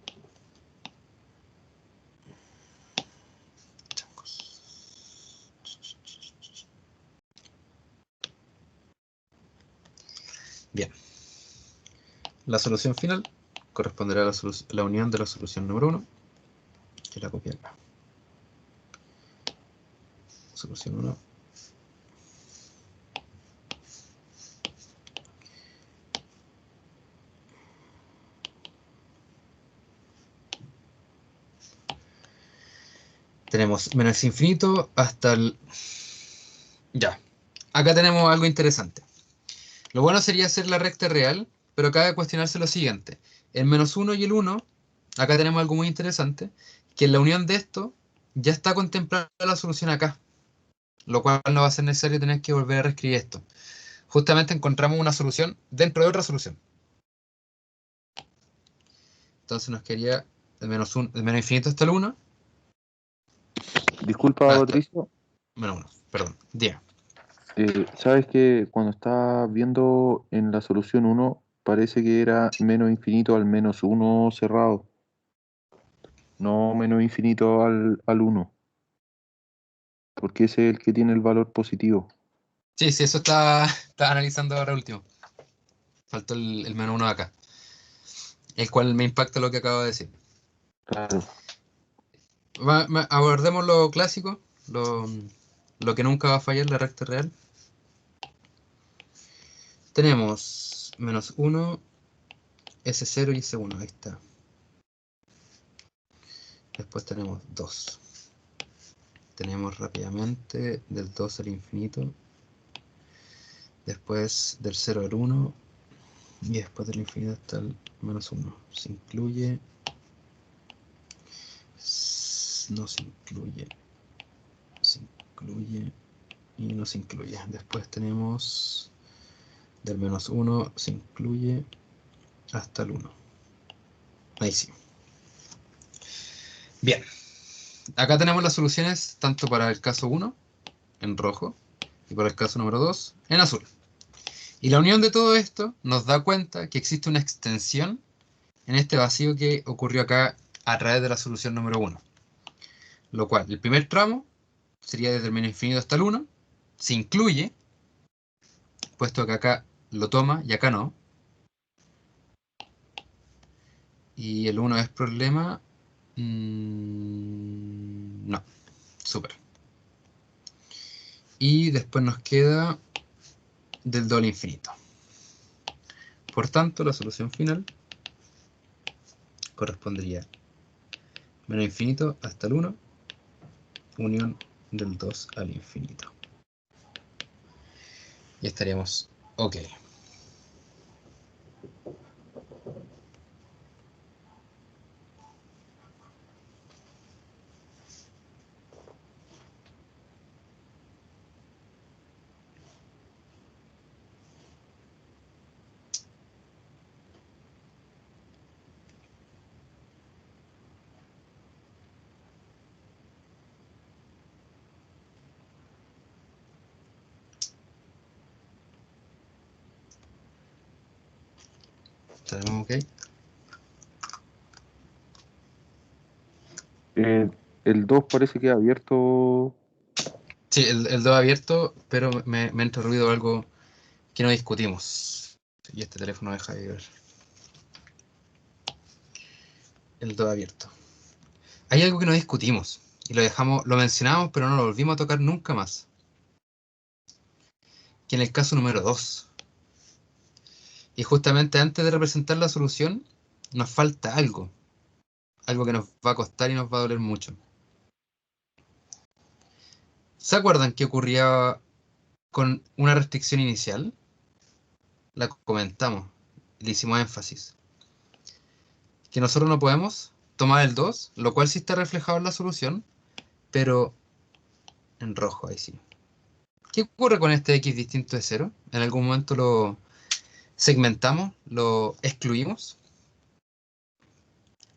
Changos. Bien. La solución final corresponderá a la unión de la solución número 1, que la copia acá. Solución 1. Tenemos menos infinito hasta el... Ya. Acá tenemos algo interesante. Lo bueno sería hacer la recta real, pero acá hay que cuestionarse lo siguiente. El menos 1 y el 1, acá tenemos algo muy interesante, que en la unión de esto ya está contemplada la solución acá, lo cual no va a ser necesario tener que volver a reescribir esto. Justamente encontramos una solución dentro de otra solución. Entonces nos quedaría el menos infinito hasta el 1. Disculpa, Patricio. Menos 1, perdón. 10. ¿Sabes que cuando estaba viendo en la solución 1 parece que era menos infinito al menos 1 cerrado? No menos infinito al 1. Porque ese es el que tiene el valor positivo. Sí, eso está analizando ahora último. Faltó el menos 1 acá. El cual me impacta lo que acabo de decir. Claro. Abordemos lo clásico, lo que nunca va a fallar, la recta real. Tenemos menos 1, S0 y S1, ahí está. Después tenemos 2. Tenemos rápidamente del 2 al infinito. Después del 0 al 1. Y después del infinito hasta el menos 1. Se incluye. No se incluye. Se incluye. Y no se incluye. Después tenemos del menos 1 se incluye hasta el 1. Ahí sí. Bien. Acá tenemos las soluciones tanto para el caso 1 en rojo y para el caso número 2 en azul. Y la unión de todo esto nos da cuenta que existe una extensión en este vacío que ocurrió acá a través de la solución número 1. Lo cual, el primer tramo sería desde el menos infinito hasta el 1. Se incluye, puesto que acá lo toma y acá no. Y el 1 es problema. No. Súper. Y después nos queda del 2 al infinito. Por tanto, la solución final correspondería menos infinito hasta el 1, unión del 2 al infinito. Y estaríamos ok. ¿Estaremos ok? El 2 parece que abierto. Sí, el 2 abierto, pero me entra ruido algo que no discutimos. Y este teléfono deja de ver. El 2 abierto. Hay algo que no discutimos. Y lo mencionamos, pero no lo volvimos a tocar nunca más. Que en el caso número 2. Y justamente antes de representar la solución, nos falta algo. Algo que nos va a costar y nos va a doler mucho. ¿Se acuerdan qué ocurría con una restricción inicial? La comentamos, le hicimos énfasis. Que nosotros no podemos tomar el 2, lo cual sí está reflejado en la solución, pero en rojo, ahí sí. ¿Qué ocurre con este x distinto de 0? ¿En algún momento lo segmentamos, lo excluimos?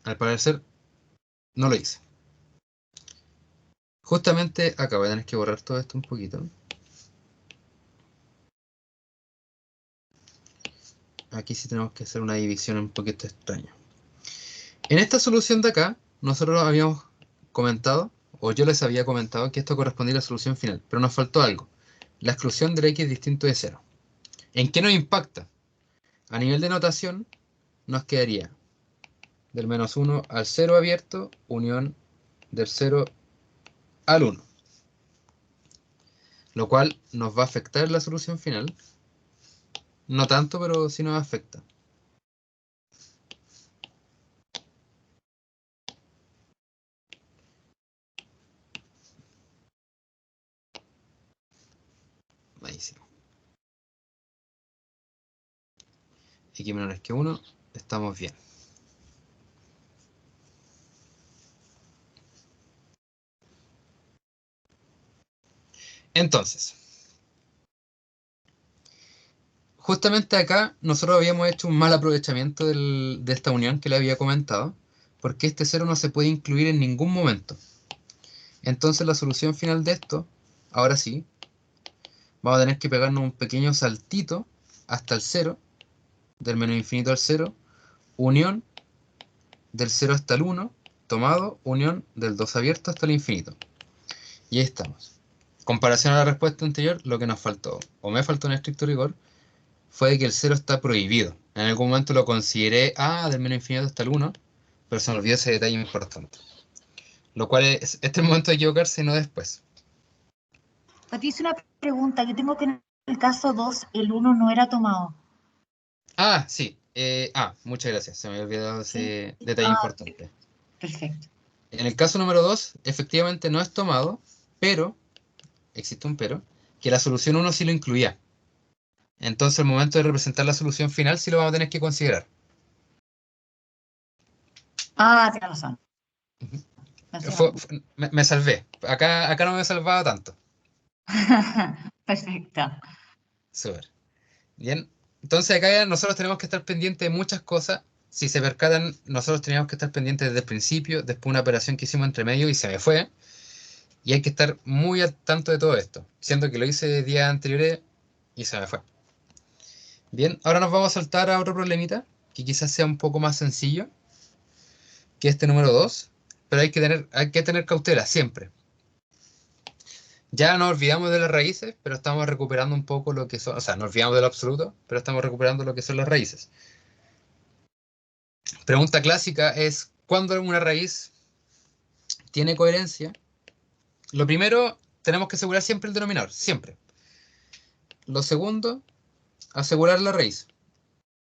Al parecer, no lo hice. Justamente acá voy a tener que borrar todo esto un poquito. Aquí sí tenemos que hacer una división un poquito extraña. En esta solución de acá, nosotros habíamos comentado, o yo les había comentado, que esto correspondía a la solución final, pero nos faltó algo. La exclusión del x distinto de 0. ¿En qué nos impacta? A nivel de notación, nos quedaría del menos 1 al 0 abierto, unión del 0 al 1. Lo cual nos va a afectar la solución final. No tanto, pero sí nos afecta. Buenísimo. X menor que 1, estamos bien. Entonces, justamente acá nosotros habíamos hecho un mal aprovechamiento de esta unión que le había comentado, porque este 0 no se puede incluir en ningún momento. Entonces la solución final de esto, ahora sí, vamos a tener que pegarnos un pequeño saltito hasta el 0, del menos infinito al 0, unión del 0 hasta el 1, tomado, unión del 2 abierto hasta el infinito. Y ahí estamos. Comparación a la respuesta anterior, lo que nos faltó, o me faltó en estricto rigor, fue que el 0 está prohibido. En algún momento lo consideré, del menos infinito hasta el 1, pero se me olvidó ese detalle importante. Lo cual es el momento de equivocarse y no después. Patricio, una pregunta. Yo tengo que en el caso 2, el 1 no era tomado. Sí. Muchas gracias. Se me había olvidado ese ¿Sí? detalle importante. Perfecto. En el caso número 2, efectivamente no es tomado, pero, existe un pero, que la solución 1 sí lo incluía. Entonces, al momento de representar la solución final, sí lo vamos a tener que considerar. Tienes razón. Me salvé. Acá no me he salvado tanto. Perfecto. Súper. Bien. Entonces, acá ya nosotros tenemos que estar pendientes de muchas cosas. Si se percatan, nosotros teníamos que estar pendientes desde el principio, después una operación que hicimos entre medio y se me fue. Y hay que estar muy al tanto de todo esto, siendo que lo hice días anteriores y se me fue. Bien, ahora nos vamos a saltar a otro problemita, que quizás sea un poco más sencillo, que este número 2, pero hay que tener cautela siempre. Ya nos olvidamos de las raíces, pero estamos recuperando un poco lo que son, o sea, nos olvidamos de lo absoluto, pero estamos recuperando lo que son las raíces. Pregunta clásica es, ¿cuándo una raíz tiene coherencia? Lo primero, tenemos que asegurar siempre el denominador, siempre. Lo segundo, asegurar la raíz.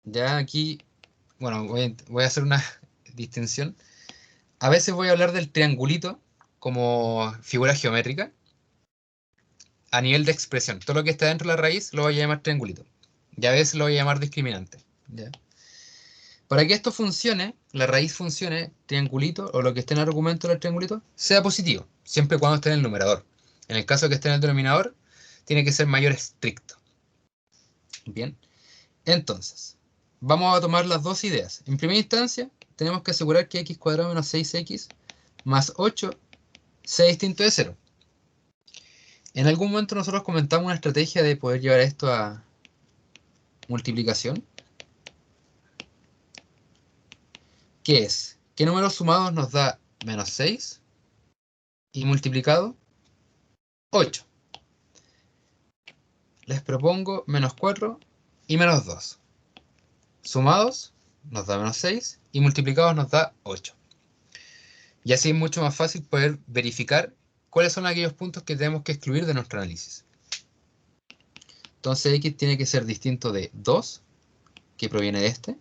Ya aquí, bueno, voy a hacer una distinción. A veces voy a hablar del triangulito como figura geométrica a nivel de expresión. Todo lo que está dentro de la raíz lo voy a llamar triangulito. Y a veces lo voy a llamar discriminante. ¿Ya? Para que esto funcione, la raíz funcione, triangulito, o lo que esté en el argumento del triangulito, sea positivo, siempre y cuando esté en el numerador. En el caso que esté en el denominador, tiene que ser mayor estricto. Bien, entonces, vamos a tomar las dos ideas. En primera instancia, tenemos que asegurar que x cuadrado menos 6x más 8 sea distinto de 0. En algún momento nosotros comentamos una estrategia de poder llevar esto a multiplicación. ¿Qué es? ¿Qué números sumados nos da menos 6 y multiplicado 8? Les propongo menos 4 y menos 2. Sumados nos da menos 6 y multiplicados nos da 8. Y así es mucho más fácil poder verificar cuáles son aquellos puntos que tenemos que excluir de nuestro análisis. Entonces x tiene que ser distinto de 2, que proviene de este,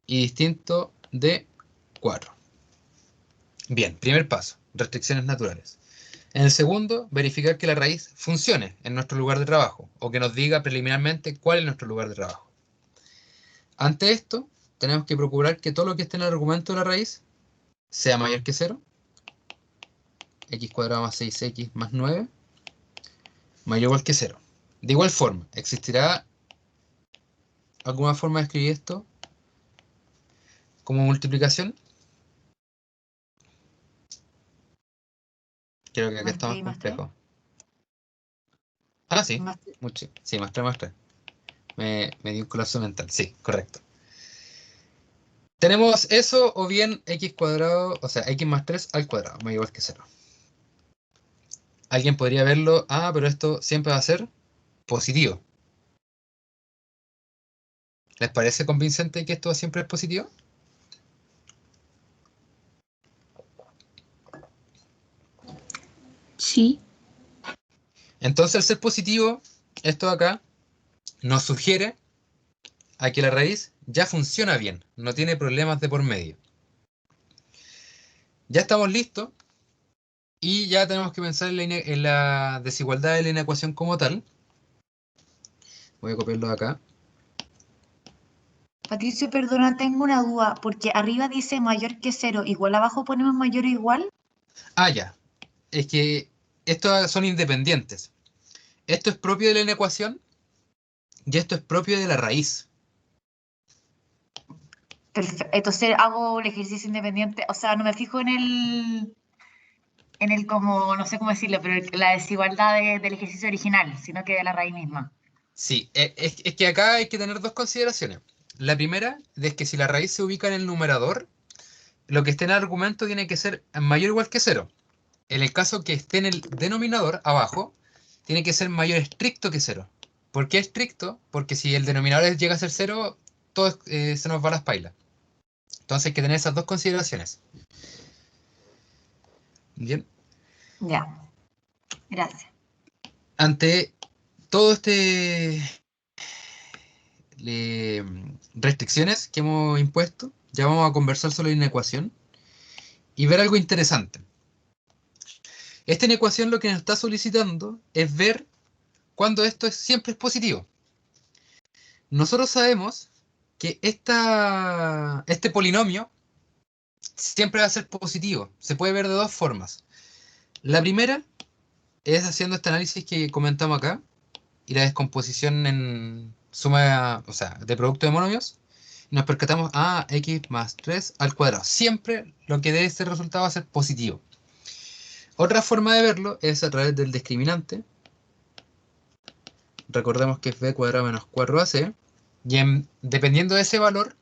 y distinto de 4. Bien, primer paso, restricciones naturales. En el segundo, verificar que la raíz funcione en nuestro lugar de trabajo, o que nos diga preliminarmente cuál es nuestro lugar de trabajo. Ante esto, tenemos que procurar que todo lo que esté en el argumento de la raíz sea mayor que 0, x cuadrado más 6x más 9, mayor o igual que 0. De igual forma, ¿existirá alguna forma de escribir esto como multiplicación? Creo que acá Más está más 3 y más 3. complejo. Ah, sí. Más 3. Mucho. Sí, más 3 más 3. Me dio un colapso mental. Sí, correcto. Tenemos eso o bien x cuadrado, o sea, x más 3 al cuadrado, más igual que 0. Alguien podría verlo, pero esto siempre va a ser positivo. ¿Les parece convincente que esto siempre es positivo? Sí. Entonces, al ser positivo, esto de acá nos sugiere a que la raíz ya funciona bien, no tiene problemas de por medio. Ya estamos listos y ya tenemos que pensar en la desigualdad de la inecuación como tal. Voy a copiarlo de acá. Patricio, perdona, tengo una duda, porque arriba dice mayor que 0, igual abajo ponemos mayor o igual. Ya. Es que estos son independientes. Esto es propio de la inecuación y esto es propio de la raíz. Entonces hago el ejercicio independiente, o sea, no me fijo en el como, no sé cómo decirlo, pero la desigualdad del ejercicio original, sino que de la raíz misma. Sí, es que acá hay que tener dos consideraciones. La primera es que si la raíz se ubica en el numerador, lo que esté en el argumento tiene que ser mayor o igual que 0. En el caso que esté en el denominador, abajo, tiene que ser mayor estricto que 0. ¿Por qué estricto? Porque si el denominador llega a ser 0, todo se nos va a las pailas. Entonces hay que tener esas dos consideraciones. Bien. Ya, gracias. Ante todo restricciones que hemos impuesto, ya vamos a conversar sobre la inecuación y ver algo interesante. Esta inecuación lo que nos está solicitando es ver cuando esto siempre es positivo. Nosotros sabemos que este polinomio siempre va a ser positivo. Se puede ver de dos formas. La primera es haciendo este análisis que comentamos acá y la descomposición en suma, o sea, de producto de monomios. Y nos percatamos a x más 3 al cuadrado. Siempre lo que dé este resultado va a ser positivo. Otra forma de verlo es a través del discriminante. Recordemos que es b cuadrado menos 4ac. Y dependiendo de ese valor,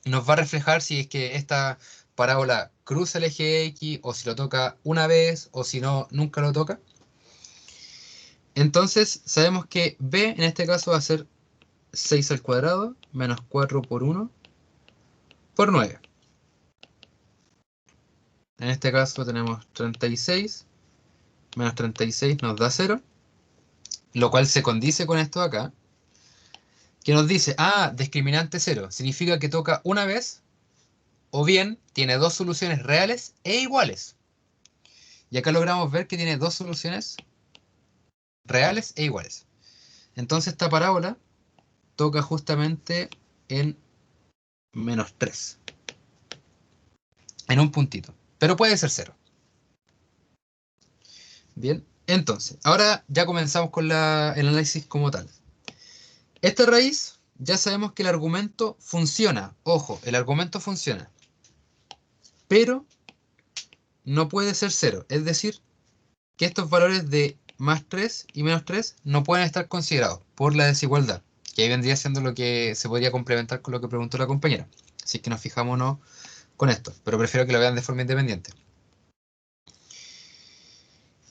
nos va a reflejar si es que esta parábola cruza el eje X, o si lo toca una vez, o si no, nunca lo toca. Entonces, sabemos que b en este caso va a ser 6 al cuadrado, menos 4 por 1, por 9. En este caso tenemos 36, menos 36 nos da 0, lo cual se condice con esto de acá, que nos dice, discriminante 0, significa que toca una vez, o bien tiene dos soluciones reales e iguales. Y acá logramos ver que tiene dos soluciones reales e iguales. Entonces esta parábola toca justamente en menos 3. En un puntito. Pero puede ser 0. Bien, entonces, ahora ya comenzamos con el análisis como tal. Esta raíz, ya sabemos que el argumento funciona. Ojo, el argumento funciona. Pero no puede ser 0. Es decir, que estos valores de más 3 y menos 3 no pueden estar considerados por la desigualdad. Que ahí vendría siendo lo que se podría complementar con lo que preguntó la compañera. Así que nos fijamos o no con esto. Pero prefiero que lo vean de forma independiente.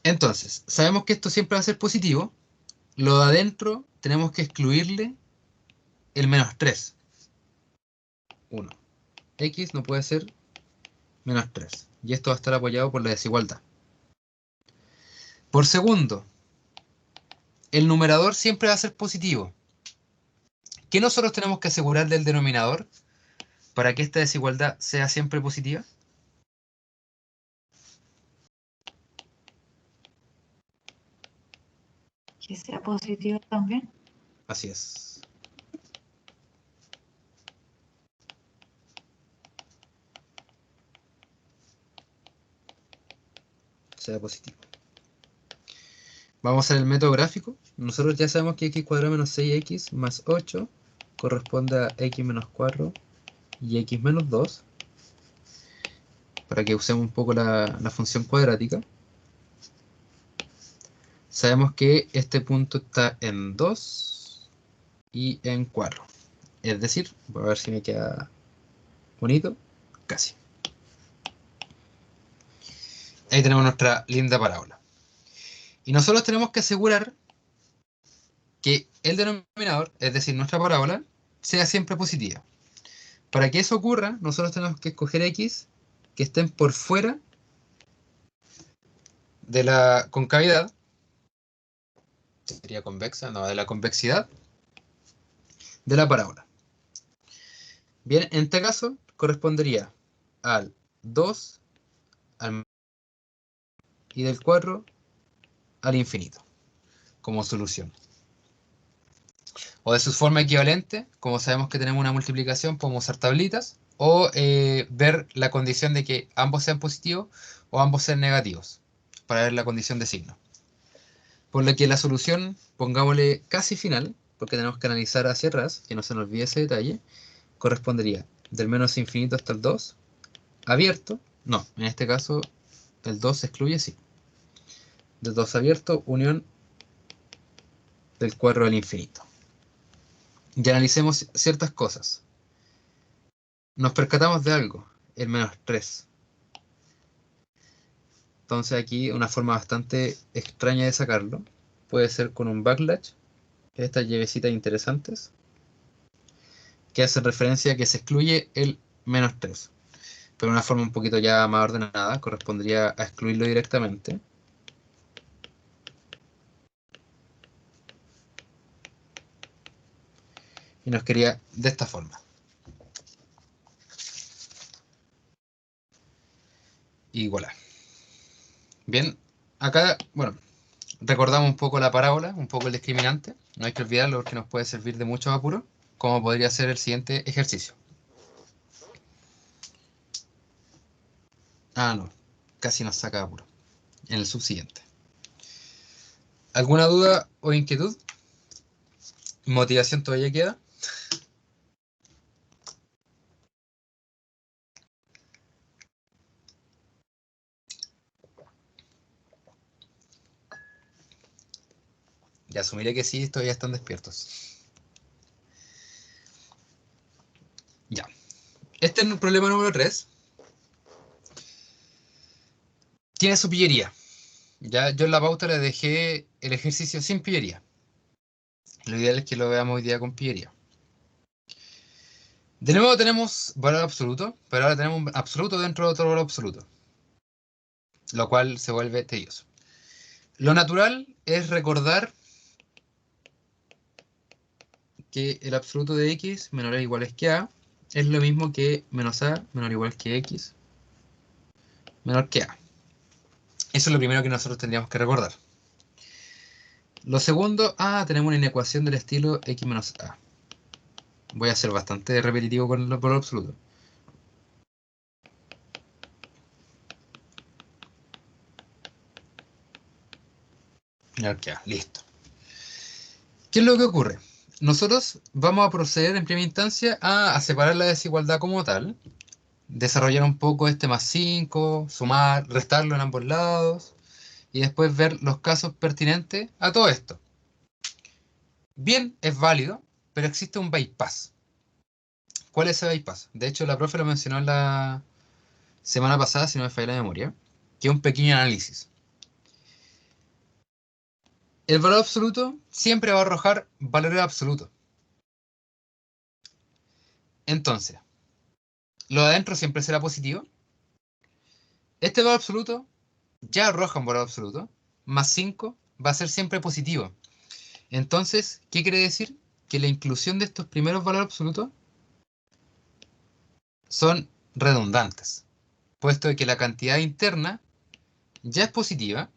Entonces, sabemos que esto siempre va a ser positivo. Lo de adentro tenemos que excluirle el menos 3. 1. X no puede ser menos 3. Y esto va a estar apoyado por la desigualdad. Por segundo, el numerador siempre va a ser positivo. ¿Qué nosotros tenemos que asegurar del denominador para que esta desigualdad sea siempre positiva? Que sea positivo también. Así es. Sea positivo. Vamos a hacer el método gráfico. Nosotros ya sabemos que x cuadrado menos 6x más 8 corresponde a x menos 4 y x menos 2. Para que usemos un poco la función cuadrática. sabemos que este punto está en 2 y en 4. Es decir, voy a ver si me queda bonito. Casi. Ahí tenemos nuestra linda parábola. Y nosotros tenemos que asegurar que el denominador, es decir, nuestra parábola, sea siempre positiva. Para que eso ocurra, nosotros tenemos que escoger x que estén por fuera de la concavidad. Sería convexa, no, de la convexidad de la parábola. Bien, en este caso correspondería al 2 y del 4 al infinito como solución. O de su forma equivalente, como sabemos que tenemos una multiplicación, podemos usar tablitas o ver la condición de que ambos sean positivos o ambos sean negativos para ver la condición de signo. Por lo que la solución, pongámosle casi final, porque tenemos que analizar hacia atrás, que no se nos olvide ese detalle, correspondería del menos infinito hasta el 2, abierto, no, en este caso el 2 se excluye, sí. Del 2 abierto, unión del 4 al infinito. Y analicemos ciertas cosas. Nos percatamos de algo, el menos 3. Entonces aquí una forma bastante extraña de sacarlo puede ser con un backlash, estas llavecitas interesantes, que hacen referencia a que se excluye el menos 3. Pero una forma un poquito ya más ordenada correspondería a excluirlo directamente. Y nos quedaría de esta forma. Y voilà. Bien, acá, bueno, recordamos un poco la parábola, un poco el discriminante. No hay que olvidarlo porque nos puede servir de mucho apuro, como podría ser el siguiente ejercicio. Ah, no, casi nos saca de apuro. En el subsiguiente. ¿Alguna duda o inquietud? ¿Motivación todavía queda? Ya asumiré que sí, todavía están despiertos. Ya. Este es el problema número 3. Tiene su pillería. Ya yo en la pauta le dejé el ejercicio sin pillería. Lo ideal es que lo veamos hoy día con pillería. De nuevo tenemos valor absoluto, pero ahora tenemos un absoluto dentro de otro valor absoluto, lo cual se vuelve tedioso. Lo natural es recordar que el absoluto de x menor o igual que a es lo mismo que menos a menor o igual que x menor que a. Eso es lo primero que nosotros tendríamos que recordar. Lo segundo, tenemos una inecuación del estilo x menos a. Voy a ser bastante repetitivo con el valor absoluto. Menor que a, listo. ¿Qué es lo que ocurre? Nosotros vamos a proceder en primera instancia a separar la desigualdad como tal, desarrollar un poco este más 5, sumar, restarlo en ambos lados, y después ver los casos pertinentes a todo esto. Bien, es válido, pero existe un bypass. ¿Cuál es ese bypass? De hecho, la profe lo mencionó en la semana pasada, si no me falla la memoria, que es un pequeño análisis. El valor absoluto siempre va a arrojar valores absolutos. Entonces, lo de adentro siempre será positivo. Este valor absoluto ya arroja un valor absoluto, más 5 va a ser siempre positivo. Entonces, ¿qué quiere decir? Que la inclusión de estos primeros valores absolutos son redundantes, puesto que la cantidad interna ya es positiva,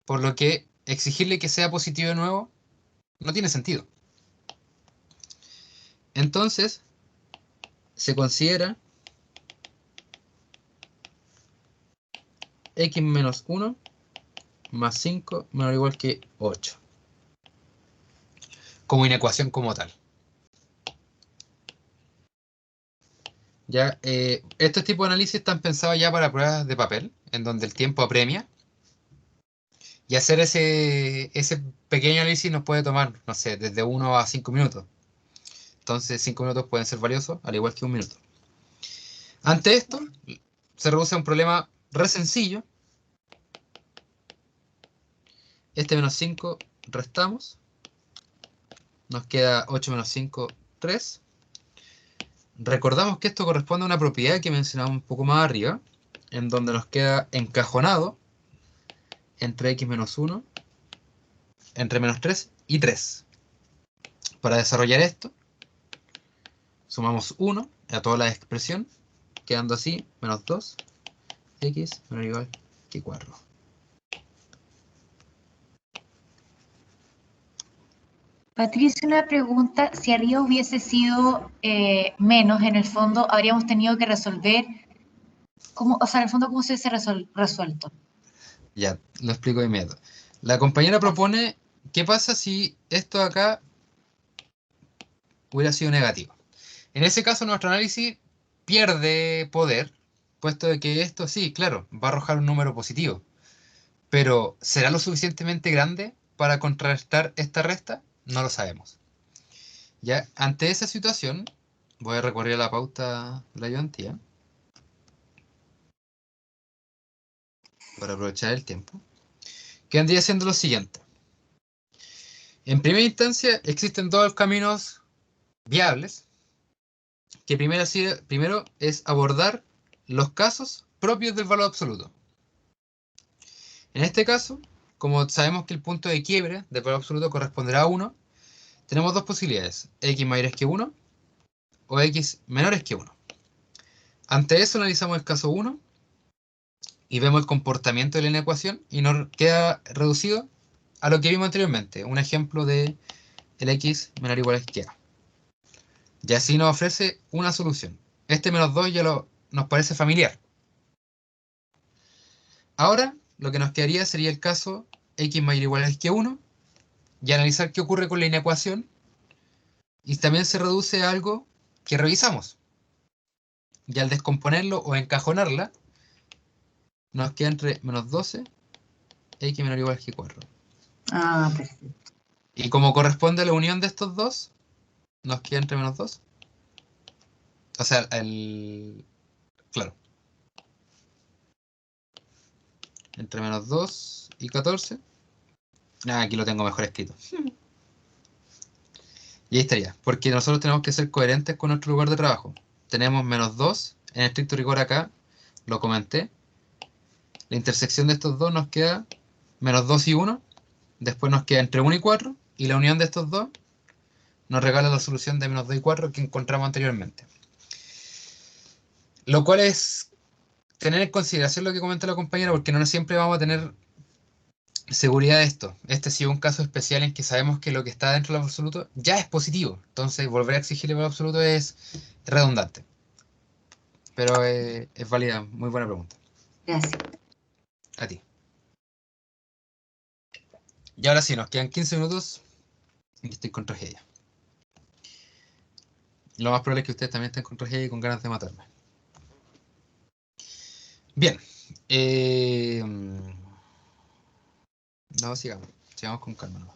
por lo que exigirle que sea positivo de nuevo no tiene sentido. Entonces, se considera x menos 1 más 5 menor o igual que 8. Como inecuación como tal. Ya, estos tipos de análisis están pensados ya para pruebas de papel, en donde el tiempo apremia. Y hacer ese pequeño análisis nos puede tomar, no sé, desde 1 a 5 minutos. Entonces 5 minutos pueden ser valiosos, al igual que 1 minuto. Ante esto, se reduce a un problema re sencillo. Este menos 5 restamos. Nos queda 8 menos 5, 3. Recordamos que esto corresponde a una propiedad que mencionamos un poco más arriba, en donde nos queda encajonado entre x menos 1, entre menos 3 y 3. Para desarrollar esto, sumamos 1 a toda la expresión, quedando así, menos 2, x menor o igual que 4. Patricia, una pregunta. Si arriba hubiese sido menos, en el fondo habríamos tenido que resolver, o sea, en el fondo, ¿cómo se hubiese resuelto? Ya, lo explico de inmediato. La compañera propone, ¿qué pasa si esto de acá hubiera sido negativo? En ese caso, nuestro análisis pierde poder, puesto de que esto sí, claro, va a arrojar un número positivo. Pero, ¿será lo suficientemente grande para contrarrestar esta resta? No lo sabemos. Ya, ante esa situación, voy a recorrer la pauta de la ayudantía para aprovechar el tiempo. Que vendría siendo lo siguiente. En primera instancia, existen dos caminos viables, que primero es abordar los casos propios del valor absoluto. En este caso, como sabemos que el punto de quiebre del valor absoluto corresponderá a 1, tenemos dos posibilidades, x mayores que 1 o x menores que 1. Ante eso analizamos el caso 1 y vemos el comportamiento de la ecuación y nos queda reducido a lo que vimos anteriormente, un ejemplo de el x menor o igual que a. Y así nos ofrece una solución. Este menos 2 ya nos parece familiar. Ahora, lo que nos quedaría sería el caso x mayor o igual que 1 y analizar qué ocurre con la inecuación. Y también se reduce a algo que revisamos. Y al descomponerlo o encajonarla, nos queda entre menos 12, x menor o igual que 4. Ah, perfecto. Y como corresponde a la unión de estos dos, nos queda entre menos 2. O sea, claro. Entre menos 2 y 14. Aquí lo tengo mejor escrito. Y ahí estaría. Porque nosotros tenemos que ser coherentes con nuestro lugar de trabajo. Tenemos menos 2. En estricto rigor acá, lo comenté. La intersección de estos dos nos queda menos 2 y 1. Después nos queda entre 1 y 4. Y la unión de estos dos nos regala la solución de menos 2 y 4 que encontramos anteriormente. Lo cual es tener en consideración lo que comenta la compañera, porque no siempre vamos a tener seguridad de esto. Este ha sido un caso especial en que sabemos que lo que está dentro del absoluto ya es positivo. Entonces volver a exigir el valor absoluto es redundante. Pero es válida, muy buena pregunta. Gracias. A ti. Y ahora sí, nos quedan 15 minutos y estoy con tragedia. Lo más probable es que ustedes también estén con tragedia y con ganas de matarme. Bien. No, sigamos con calma. No.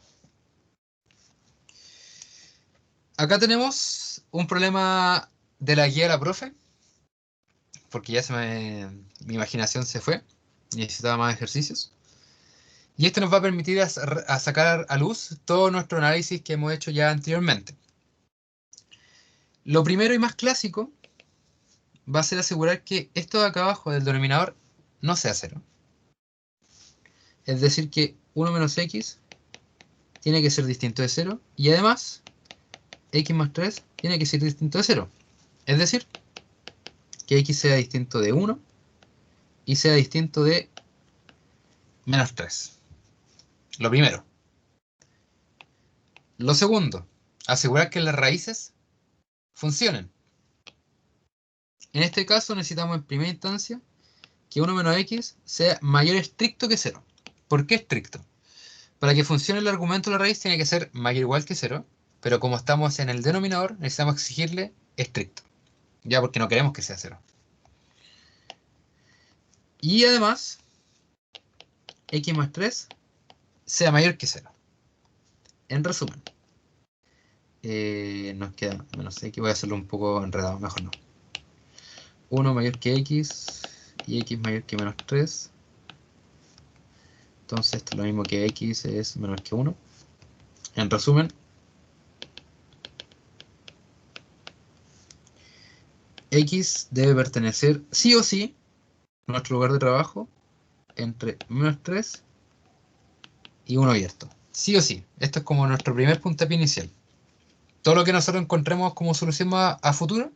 Acá tenemos un problema de la guía de la profe, porque ya mi imaginación se fue, necesitaba más ejercicios. Y esto nos va a permitir a sacar a luz todo nuestro análisis que hemos hecho ya anteriormente. Lo primero y más clásico va a ser asegurar que esto de acá abajo del denominador no sea 0. Es decir que 1 menos x tiene que ser distinto de 0 y además x más 3 tiene que ser distinto de 0. Es decir, que x sea distinto de 1 y sea distinto de menos 3. Lo primero. Lo segundo, asegurar que las raíces funcionen. En este caso necesitamos en primera instancia que 1 menos x sea mayor estricto que 0. ¿Por qué estricto? Para que funcione el argumento de la raíz tiene que ser mayor o igual que 0, pero como estamos en el denominador necesitamos exigirle estricto. Ya porque no queremos que sea 0. Y además, x más 3 sea mayor que 0. En resumen, nos queda menos x. Voy a hacerlo un poco enredado, mejor no. 1 mayor que x y x mayor que menos 3. Entonces esto es lo mismo que x es menor que 1. En resumen, x debe pertenecer sí o sí a nuestro lugar de trabajo entre menos 3 y 1 abierto. Sí o sí. Esto es como nuestro primer puntapié inicial. Todo lo que nosotros encontremos como solución a futuro,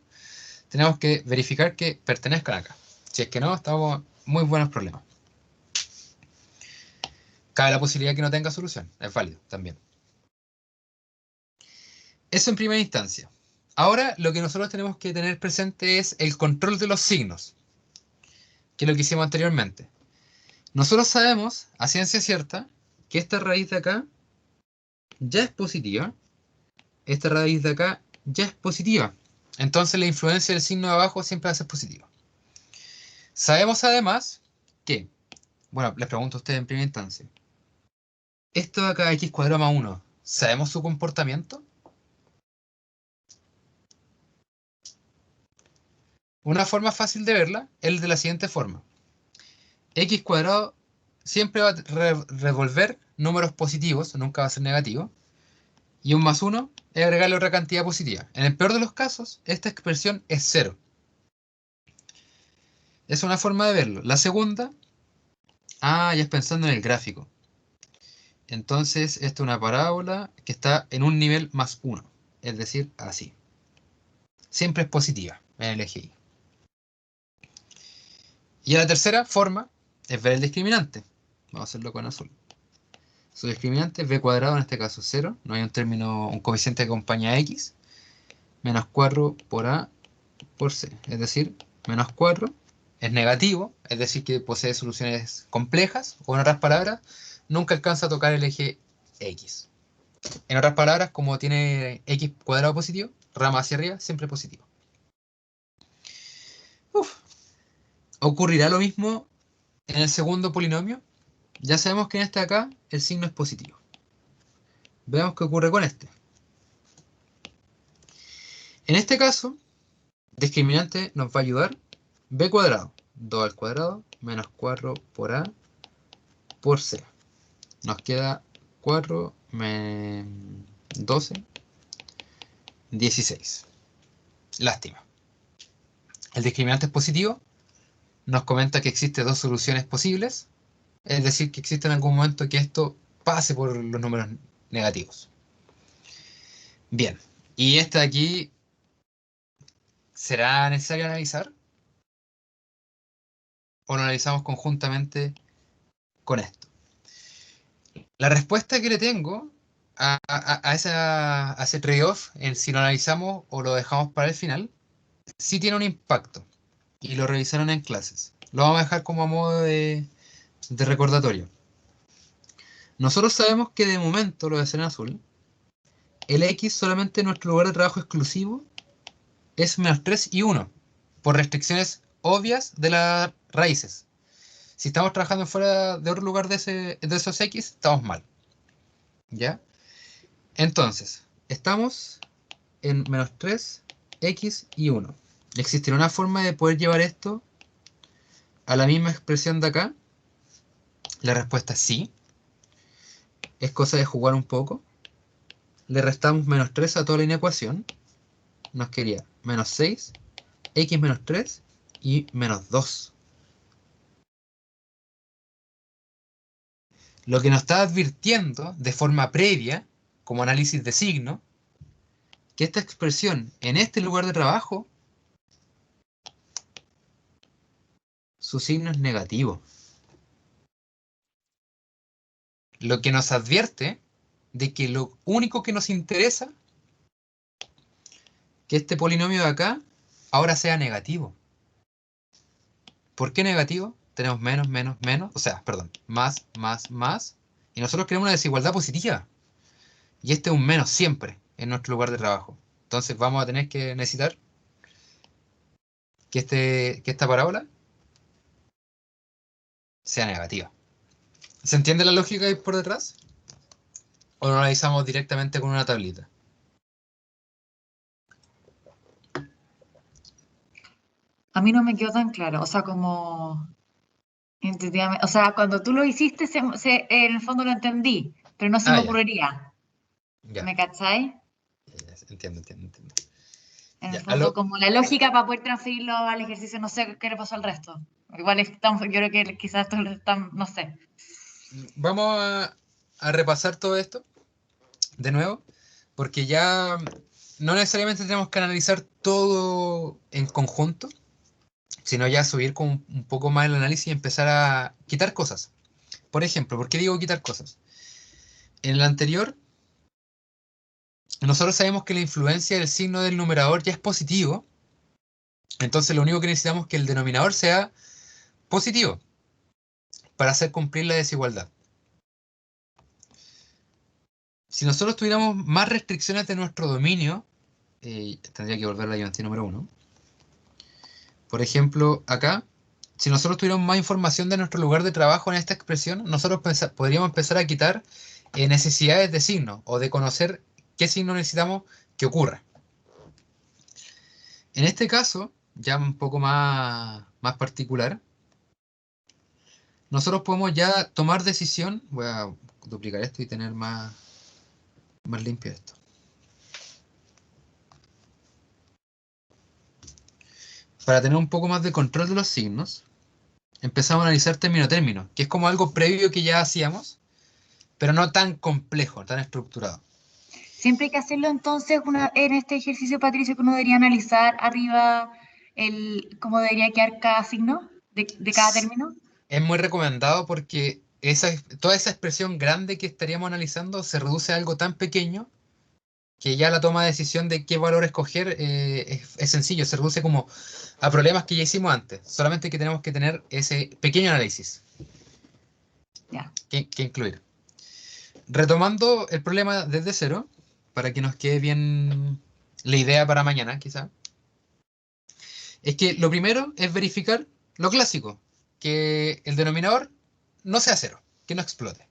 tenemos que verificar que pertenezcan acá. Si es que no, estamos en muy buenos problemas. Cabe la posibilidad que no tenga solución. Es válido también. Eso en primera instancia. Ahora lo que nosotros tenemos que tener presente es el control de los signos, que es lo que hicimos anteriormente. Nosotros sabemos, a ciencia cierta, que esta raíz de acá ya es positiva. Esta raíz de acá ya es positiva. Entonces la influencia del signo de abajo siempre va a ser positiva. Sabemos además que, bueno, les pregunto a ustedes en primera instancia, esto de acá, x cuadrado más 1, ¿sabemos su comportamiento? Una forma fácil de verla es de la siguiente forma. X cuadrado siempre va a revolver números positivos, nunca va a ser negativo. Y un más 1 es agregarle otra cantidad positiva. En el peor de los casos, esta expresión es 0. Es una forma de verlo. La segunda, ya es pensando en el gráfico. Entonces, esta es una parábola que está en un nivel más 1. Es decir, así. Siempre es positiva en el eje Y. Y la tercera forma es ver el discriminante. Vamos a hacerlo con azul. Su discriminante es b cuadrado, en este caso 0. No hay un coeficiente que acompaña a x. Menos 4 por a por c. Es decir, menos 4 es negativo, es decir, que posee soluciones complejas, o en otras palabras, nunca alcanza a tocar el eje x. En otras palabras, como tiene x cuadrado positivo, rama hacia arriba, siempre positivo. Ocurrirá lo mismo en el segundo polinomio. Ya sabemos que en este de acá el signo es positivo. Veamos qué ocurre con este. En este caso, discriminante nos va a ayudar b cuadrado, 2 al cuadrado, menos 4 por a por c. Nos queda 4 12, 16. Lástima. El discriminante es positivo. Nos comenta que existen dos soluciones posibles. Es decir, que existe en algún momento que esto pase por los números negativos. Bien. Y este de aquí, ¿será necesario analizar? ¿O lo analizamos conjuntamente con esto? La respuesta que le tengo a ese trade-off, en si lo analizamos o lo dejamos para el final, sí tiene un impacto. Y lo revisaron en clases. Lo vamos a dejar como a modo de recordatorio. Nosotros sabemos que de momento, lo voy a hacer en azul, el x solamente en nuestro lugar de trabajo exclusivo es menos 3 y 1, por restricciones obvias de las raíces. Si estamos trabajando fuera de otro lugar de esos x, estamos mal. ¿Ya? Entonces, estamos en menos 3, x y 1. ¿Existirá una forma de poder llevar esto a la misma expresión de acá? La respuesta es sí. Es cosa de jugar un poco. Le restamos menos 3 a toda la inecuación. Nos quedaría menos 6, x menos 3 y menos 2. Lo que nos está advirtiendo de forma previa, como análisis de signo, que esta expresión en este lugar de trabajo, su signo es negativo. Lo que nos advierte de que lo único que nos interesa que este polinomio de acá ahora sea negativo. ¿Por qué negativo? Tenemos menos, menos, menos, más, más, más, y nosotros queremos una desigualdad positiva. Y este es un menos siempre en nuestro lugar de trabajo. Entonces vamos a tener que necesitar que esta parábola sea negativa. ¿Se entiende la lógica ahí por detrás? ¿O lo analizamos directamente con una tablita? A mí no me quedó tan claro, o sea, como intuitivamente, o sea, cuando tú lo hiciste, en el fondo lo entendí, pero no se me Ya. ocurriría. Ya. ¿Me cacháis? Entiendo. En el Ya, fondo, como la lógica para poder transferirlo al ejercicio, no sé qué le pasó al resto. Igual yo creo que quizás esto están, no sé. Vamos a repasar todo esto de nuevo, porque ya no necesariamente tenemos que analizar todo en conjunto, sino ya subir con un poco más el análisis y empezar a quitar cosas. Por ejemplo, ¿por qué digo quitar cosas? En el anterior, nosotros sabemos que la influencia del signo del numerador ya es positivo, entonces lo único que necesitamos es que el denominador sea positivo para hacer cumplir la desigualdad. Si nosotros tuviéramos más restricciones de nuestro dominio, tendría que volver a la ayudante número 1. Por ejemplo, acá, si nosotros tuviéramos más información de nuestro lugar de trabajo en esta expresión, nosotros podríamos empezar a quitar necesidades de signo o de conocer qué signo necesitamos que ocurra. En este caso, ya un poco más particular, nosotros podemos ya tomar decisión. Voy a duplicar esto y tener más limpio esto. Para tener un poco más de control de los signos, empezamos a analizar término a término, que es como algo previo que ya hacíamos, pero no tan complejo, tan estructurado. Siempre hay que hacerlo entonces en este ejercicio, Patricio, que uno debería analizar arriba cómo debería quedar cada signo de cada término. Es muy recomendado porque toda esa expresión grande que estaríamos analizando se reduce a algo tan pequeño que ya la toma de decisión de qué valor escoger es sencillo, se reduce como a problemas que ya hicimos antes. Solamente que tenemos que tener ese pequeño análisis que incluir. Retomando el problema desde cero, para que nos quede bien la idea para mañana, quizá, es que lo primero es verificar lo clásico, que el denominador no sea 0, que no explote.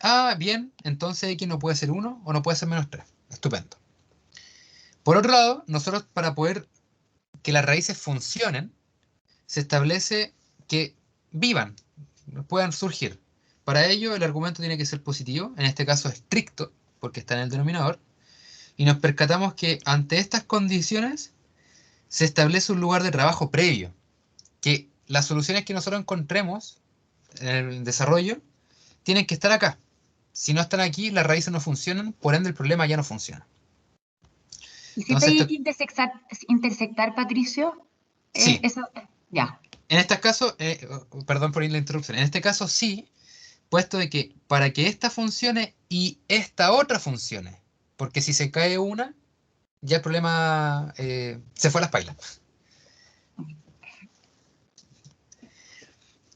Ah, bien, entonces X no puede ser 1 o no puede ser menos 3. Estupendo. Por otro lado, nosotros para poder que las raíces funcionen, se establece que vivan, puedan surgir. Para ello, el argumento tiene que ser positivo, en este caso estricto, porque está en el denominador, y nos percatamos que ante estas condiciones se establece un lugar de trabajo previo, que las soluciones que nosotros encontremos en el desarrollo tienen que estar acá. Si no están aquí, las raíces no funcionan, por ende el problema ya no funciona. ¿Y si te hay que intersectar, Patricio? Sí. Eso, ya. En este caso, perdón por la interrupción, en este caso sí, puesto de que para que esta funcione y esta otra funcione, porque si se cae una, ya el problema se fue a las pailas.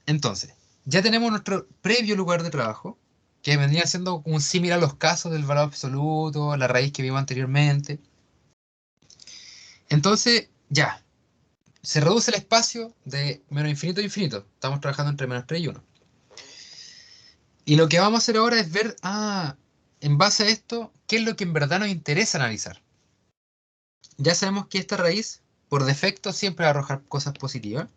Entonces, ya tenemos nuestro previo lugar de trabajo, que vendría siendo un símil a los casos del valor absoluto, la raíz que vimos anteriormente. Entonces, ya, se reduce el espacio de menos infinito a infinito. Estamos trabajando entre menos 3 y 1. Y lo que vamos a hacer ahora es ver, en base a esto, qué es lo que en verdad nos interesa analizar. Ya sabemos que esta raíz, por defecto, siempre va a arrojar cosas positivas.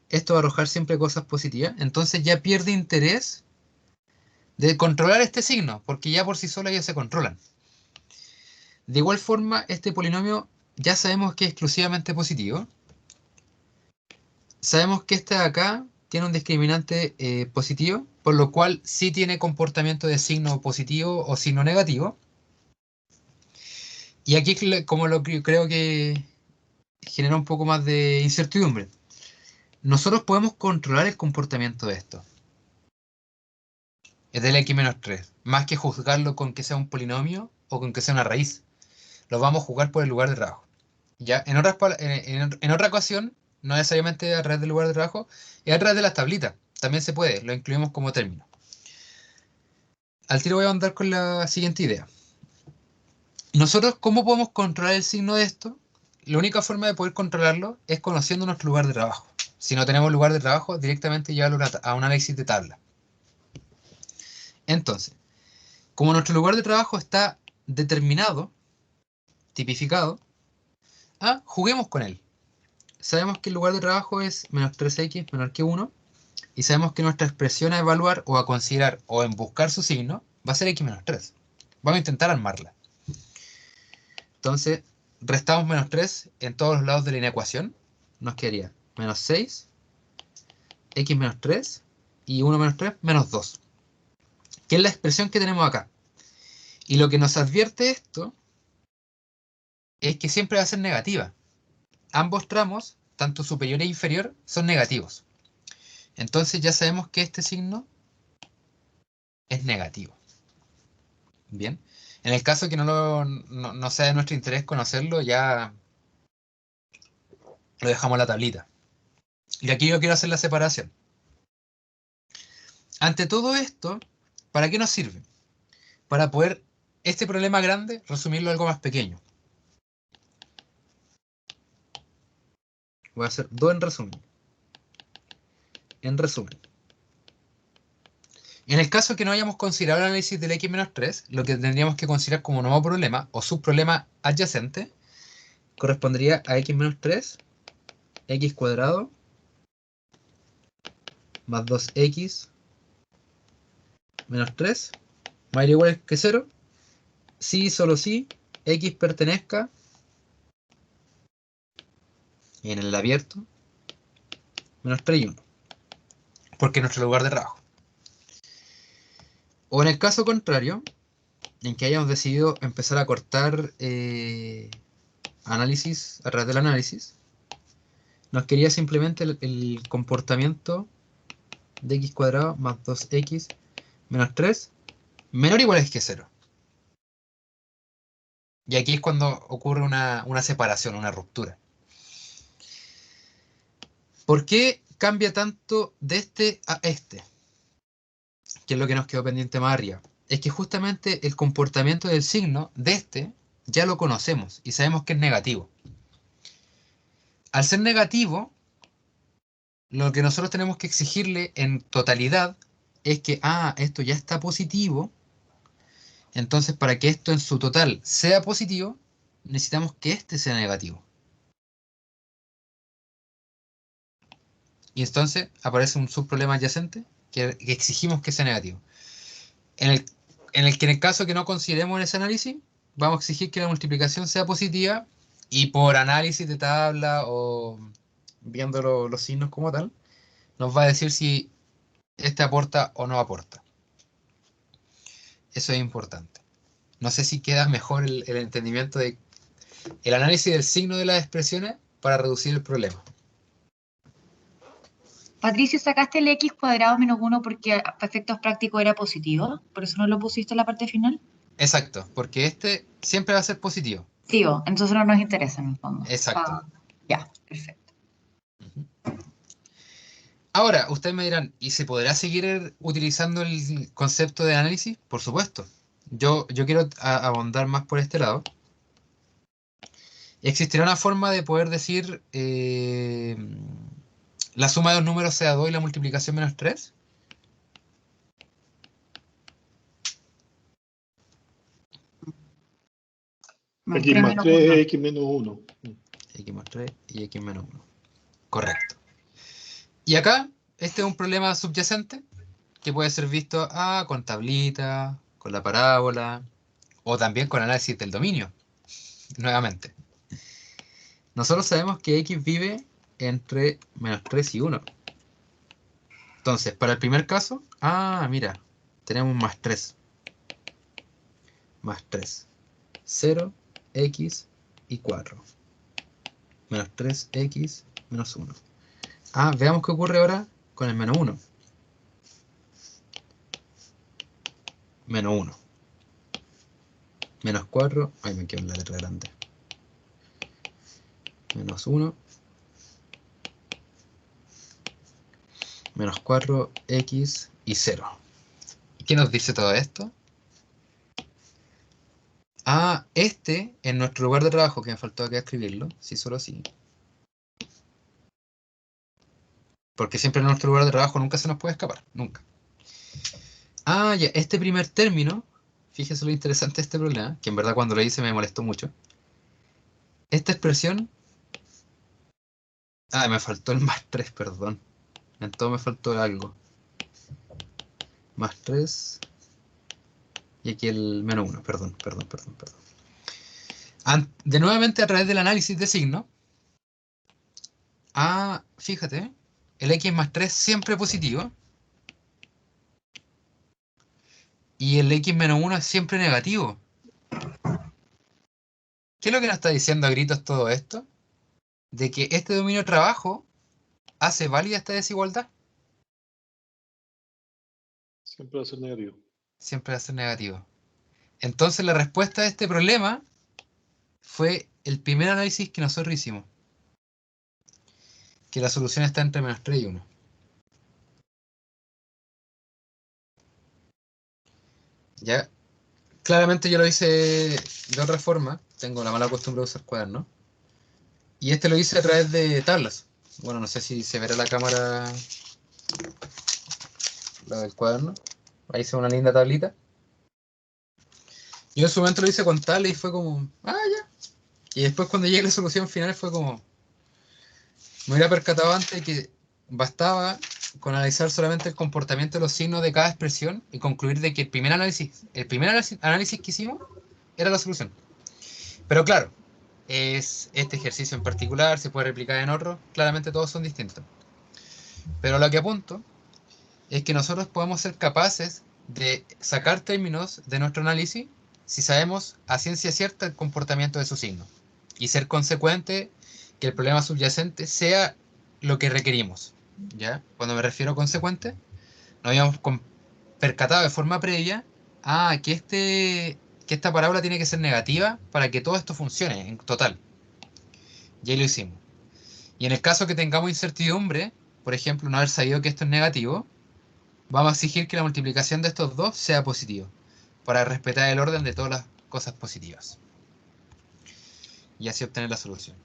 Esto va a arrojar siempre cosas positivas. Entonces ya pierde interés de controlar este signo, porque ya por sí sola ya se controlan. De igual forma, este polinomio ya sabemos que es exclusivamente positivo. Sabemos que este de acá tiene un discriminante positivo, por lo cual sí tiene comportamiento de signo positivo o signo negativo. Y aquí es como lo que creo que genera un poco más de incertidumbre. Nosotros podemos controlar el comportamiento de esto. Es del x-3, más que juzgarlo con que sea un polinomio o con que sea una raíz. Lo vamos a jugar por el lugar de trabajo. Ya, en otra ocasión, no necesariamente a través del lugar de trabajo, es a través de las tablitas. También se puede, lo incluimos como término. Al tiro voy a andar con la siguiente idea. Nosotros, ¿cómo podemos controlar el signo de esto? La única forma de poder controlarlo es conociendo nuestro lugar de trabajo. Si no tenemos lugar de trabajo, directamente llevarlo a un análisis de tabla. Entonces, Como nuestro lugar de trabajo está determinado, tipificado, juguemos con él. Sabemos que el lugar de trabajo es menos 3x menor que 1, y sabemos que nuestra expresión a evaluar o a considerar o en buscar su signo va a ser x menos 3. Vamos a intentar armarla. Entonces, restamos menos 3 en todos los lados de la inecuación. Nos quedaría menos 6, x menos 3, y 1 menos 3, menos 2. Que es la expresión que tenemos acá. Y lo que nos advierte esto es que siempre va a ser negativa. Ambos tramos, tanto superior e inferior, son negativos. Entonces ya sabemos que este signo es negativo. Bien. En el caso que no sea de nuestro interés conocerlo, ya lo dejamos en la tablita. Y aquí yo quiero hacer la separación. Ante todo esto, ¿para qué nos sirve? Para poder este problema grande resumirlo a algo más pequeño. Voy a hacer 2 en resumen. En resumen. En el caso que no hayamos considerado el análisis del x-3, lo que tendríamos que considerar como nuevo problema o subproblema adyacente correspondería a x-3, x cuadrado más 2x menos 3 mayor o igual que 0, si y solo si x pertenezca en el abierto menos 3 y 1, porque es nuestro lugar de trabajo. O en el caso contrario, en que hayamos decidido empezar a cortar análisis a través del análisis, nos quería simplemente el comportamiento de x cuadrado más 2x menos 3 menor o igual que 0. Y aquí es cuando ocurre una separación, una ruptura. ¿Por qué cambia tanto de este a este? Que es lo que nos quedó pendiente más arriba. Es que justamente el comportamiento del signo de este ya lo conocemos y sabemos que es negativo. Al ser negativo, lo que nosotros tenemos que exigirle en totalidad es que, esto ya está positivo. Entonces, para que esto en su total sea positivo, necesitamos que este sea negativo. Y entonces aparece un subproblema adyacente que exigimos que sea negativo. En el caso que no consideremos en ese análisis, vamos a exigir que la multiplicación sea positiva, y por análisis de tabla o viendo los signos como tal, nos va a decir si este aporta o no aporta. Eso es importante. No sé si queda mejor el entendimiento de el análisis del signo de las expresiones para reducir el problema. Patricio, ¿sacaste el x cuadrado menos 1 porque a efectos prácticos era positivo? ¿Por eso no lo pusiste en la parte final? Exacto, porque este siempre va a ser positivo. Sí, entonces no nos interesa en el fondo. Exacto. Ya, perfecto. Ahora, ustedes me dirán, ¿y se podrá seguir utilizando el concepto de análisis? Por supuesto. Yo quiero abundar más por este lado. ¿Existirá una forma de poder decir la suma de los números sea 2 y la multiplicación menos 3? X más 3 es X menos 1. X más 3 y X menos 1. Correcto. Y acá, este es un problema subyacente que puede ser visto con tablita, con la parábola, o también con análisis del dominio. Nuevamente. Nosotros sabemos que X vive entre menos 3 y 1. Entonces, para el primer caso, mira, tenemos más 3. Más 3. 0, X y 4. Menos 3X menos 1. Veamos qué ocurre ahora con el menos 1. Menos 1. Menos 4. Ay, me quedo en la letra grande. Menos 1. Menos 4X y 0. ¿Y qué nos dice todo esto? Este en nuestro lugar de trabajo, que me faltó acá escribirlo, sí, solo sí. Porque siempre en nuestro lugar de trabajo nunca se nos puede escapar, nunca. Ya, este primer término fíjese lo interesante de este problema, que en verdad cuando lo hice me molestó mucho. Esta expresión... Ah, me faltó el más 3, perdón. En todo me faltó algo. Más 3. Y aquí el menos 1, perdón. De nuevamente a través del análisis de signo. Ah, fíjate. El x más 3 siempre positivo. Y el x menos 1 es siempre negativo. ¿Qué es lo que nos está diciendo a gritos todo esto? De que este dominio trabajo hace válida esta desigualdad. Siempre va a ser negativo. Siempre va a ser negativo. Entonces la respuesta a este problema fue el primer análisis que nosotros hicimos. Que la solución está entre menos 3 y 1. Ya, claramente yo lo hice de otra forma. Tengo la mala costumbre de usar cuadernos. Y este lo hice a través de tablas. Bueno, no sé si se verá la cámara la del cuaderno. Ahí hice una linda tablita. Yo en su momento lo hice con tablas y fue como, ah, ya. Y después cuando llegué a la solución final fue como, me hubiera percatado antes que bastaba con analizar solamente el comportamiento de los signos de cada expresión y concluir de que el primer análisis que hicimos era la solución. Pero claro, es este ejercicio en particular, se puede replicar en otros, claramente todos son distintos. Pero a lo que apunto es que nosotros podemos ser capaces de sacar términos de nuestro análisis si sabemos a ciencia cierta el comportamiento de su signo y ser consecuente que el problema subyacente sea lo que requerimos. ¿Ya? Cuando me refiero a consecuente, nos habíamos percatado de forma previa que esta parábola tiene que ser negativa para que todo esto funcione en total. Y ahí lo hicimos. Y en el caso que tengamos incertidumbre, por ejemplo, no haber sabido que esto es negativo, vamos a exigir que la multiplicación de estos dos sea positiva, para respetar el orden de todas las cosas positivas. Y así obtener la solución.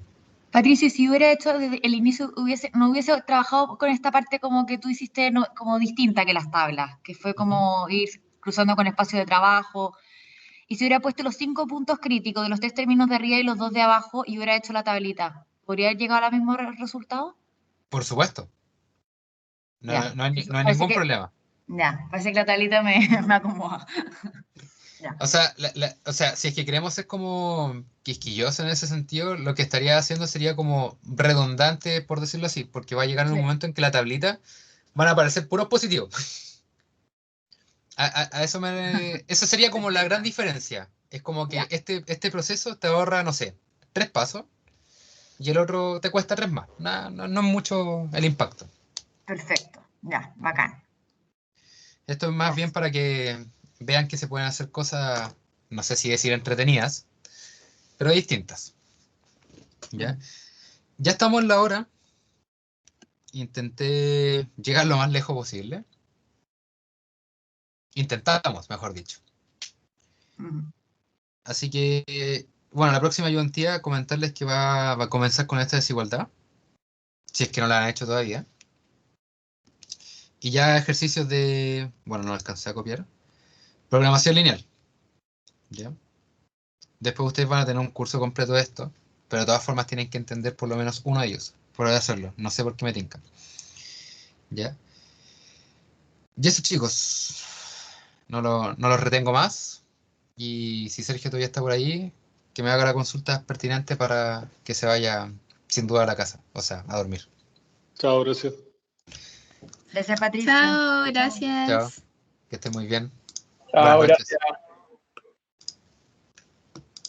Patricio, si hubiera hecho desde el inicio, no hubiese trabajado con esta parte como que tú hiciste como distinta que las tablas, que fue como ir cruzando con espacio de trabajo, y si hubiera puesto los 5 puntos críticos de los 3 términos de arriba y los 2 de abajo y hubiera hecho la tablita, ¿podría haber llegado al mismo resultado? Por supuesto. No hay ningún problema. Ya, parece que la tablita me acomoda. Ya. O sea, si es que queremos ser como quisquillosos en ese sentido, lo que estaría haciendo sería como redundante, por decirlo así, porque va a llegar un momento en que la tablita van a aparecer puros positivos. Eso sería como la gran diferencia. Es como que este proceso te ahorra, no sé, 3 pasos y el otro te cuesta 3 más. No es mucho el impacto. Perfecto, ya, bacán. Esto es más bien para que vean que se pueden hacer cosas, no sé si decir entretenidas, pero distintas. ¿Ya? Ya estamos en la hora. Intenté llegar lo más lejos posible. Intentamos, mejor dicho. Así que, bueno, la próxima ayudantía comentarles que va a comenzar con esta desigualdad, si es que no la han hecho todavía. Y ya ejercicios de, bueno, no alcancé a copiar, programación lineal. ¿Ya? Después ustedes van a tener un curso completo de esto, pero de todas formas tienen que entender por lo menos uno de ellos, por hacerlo. No sé por qué me tincan. ¿Ya? Y eso, chicos, no los retengo más. Y si Sergio todavía está por ahí, que me haga la consulta pertinente para que se vaya sin duda a la casa, o sea, a dormir. Chao, gracias. Gracias, Patricio. Chao, gracias. Chao, que esté muy bien. Chao, Buenas noches. gracias.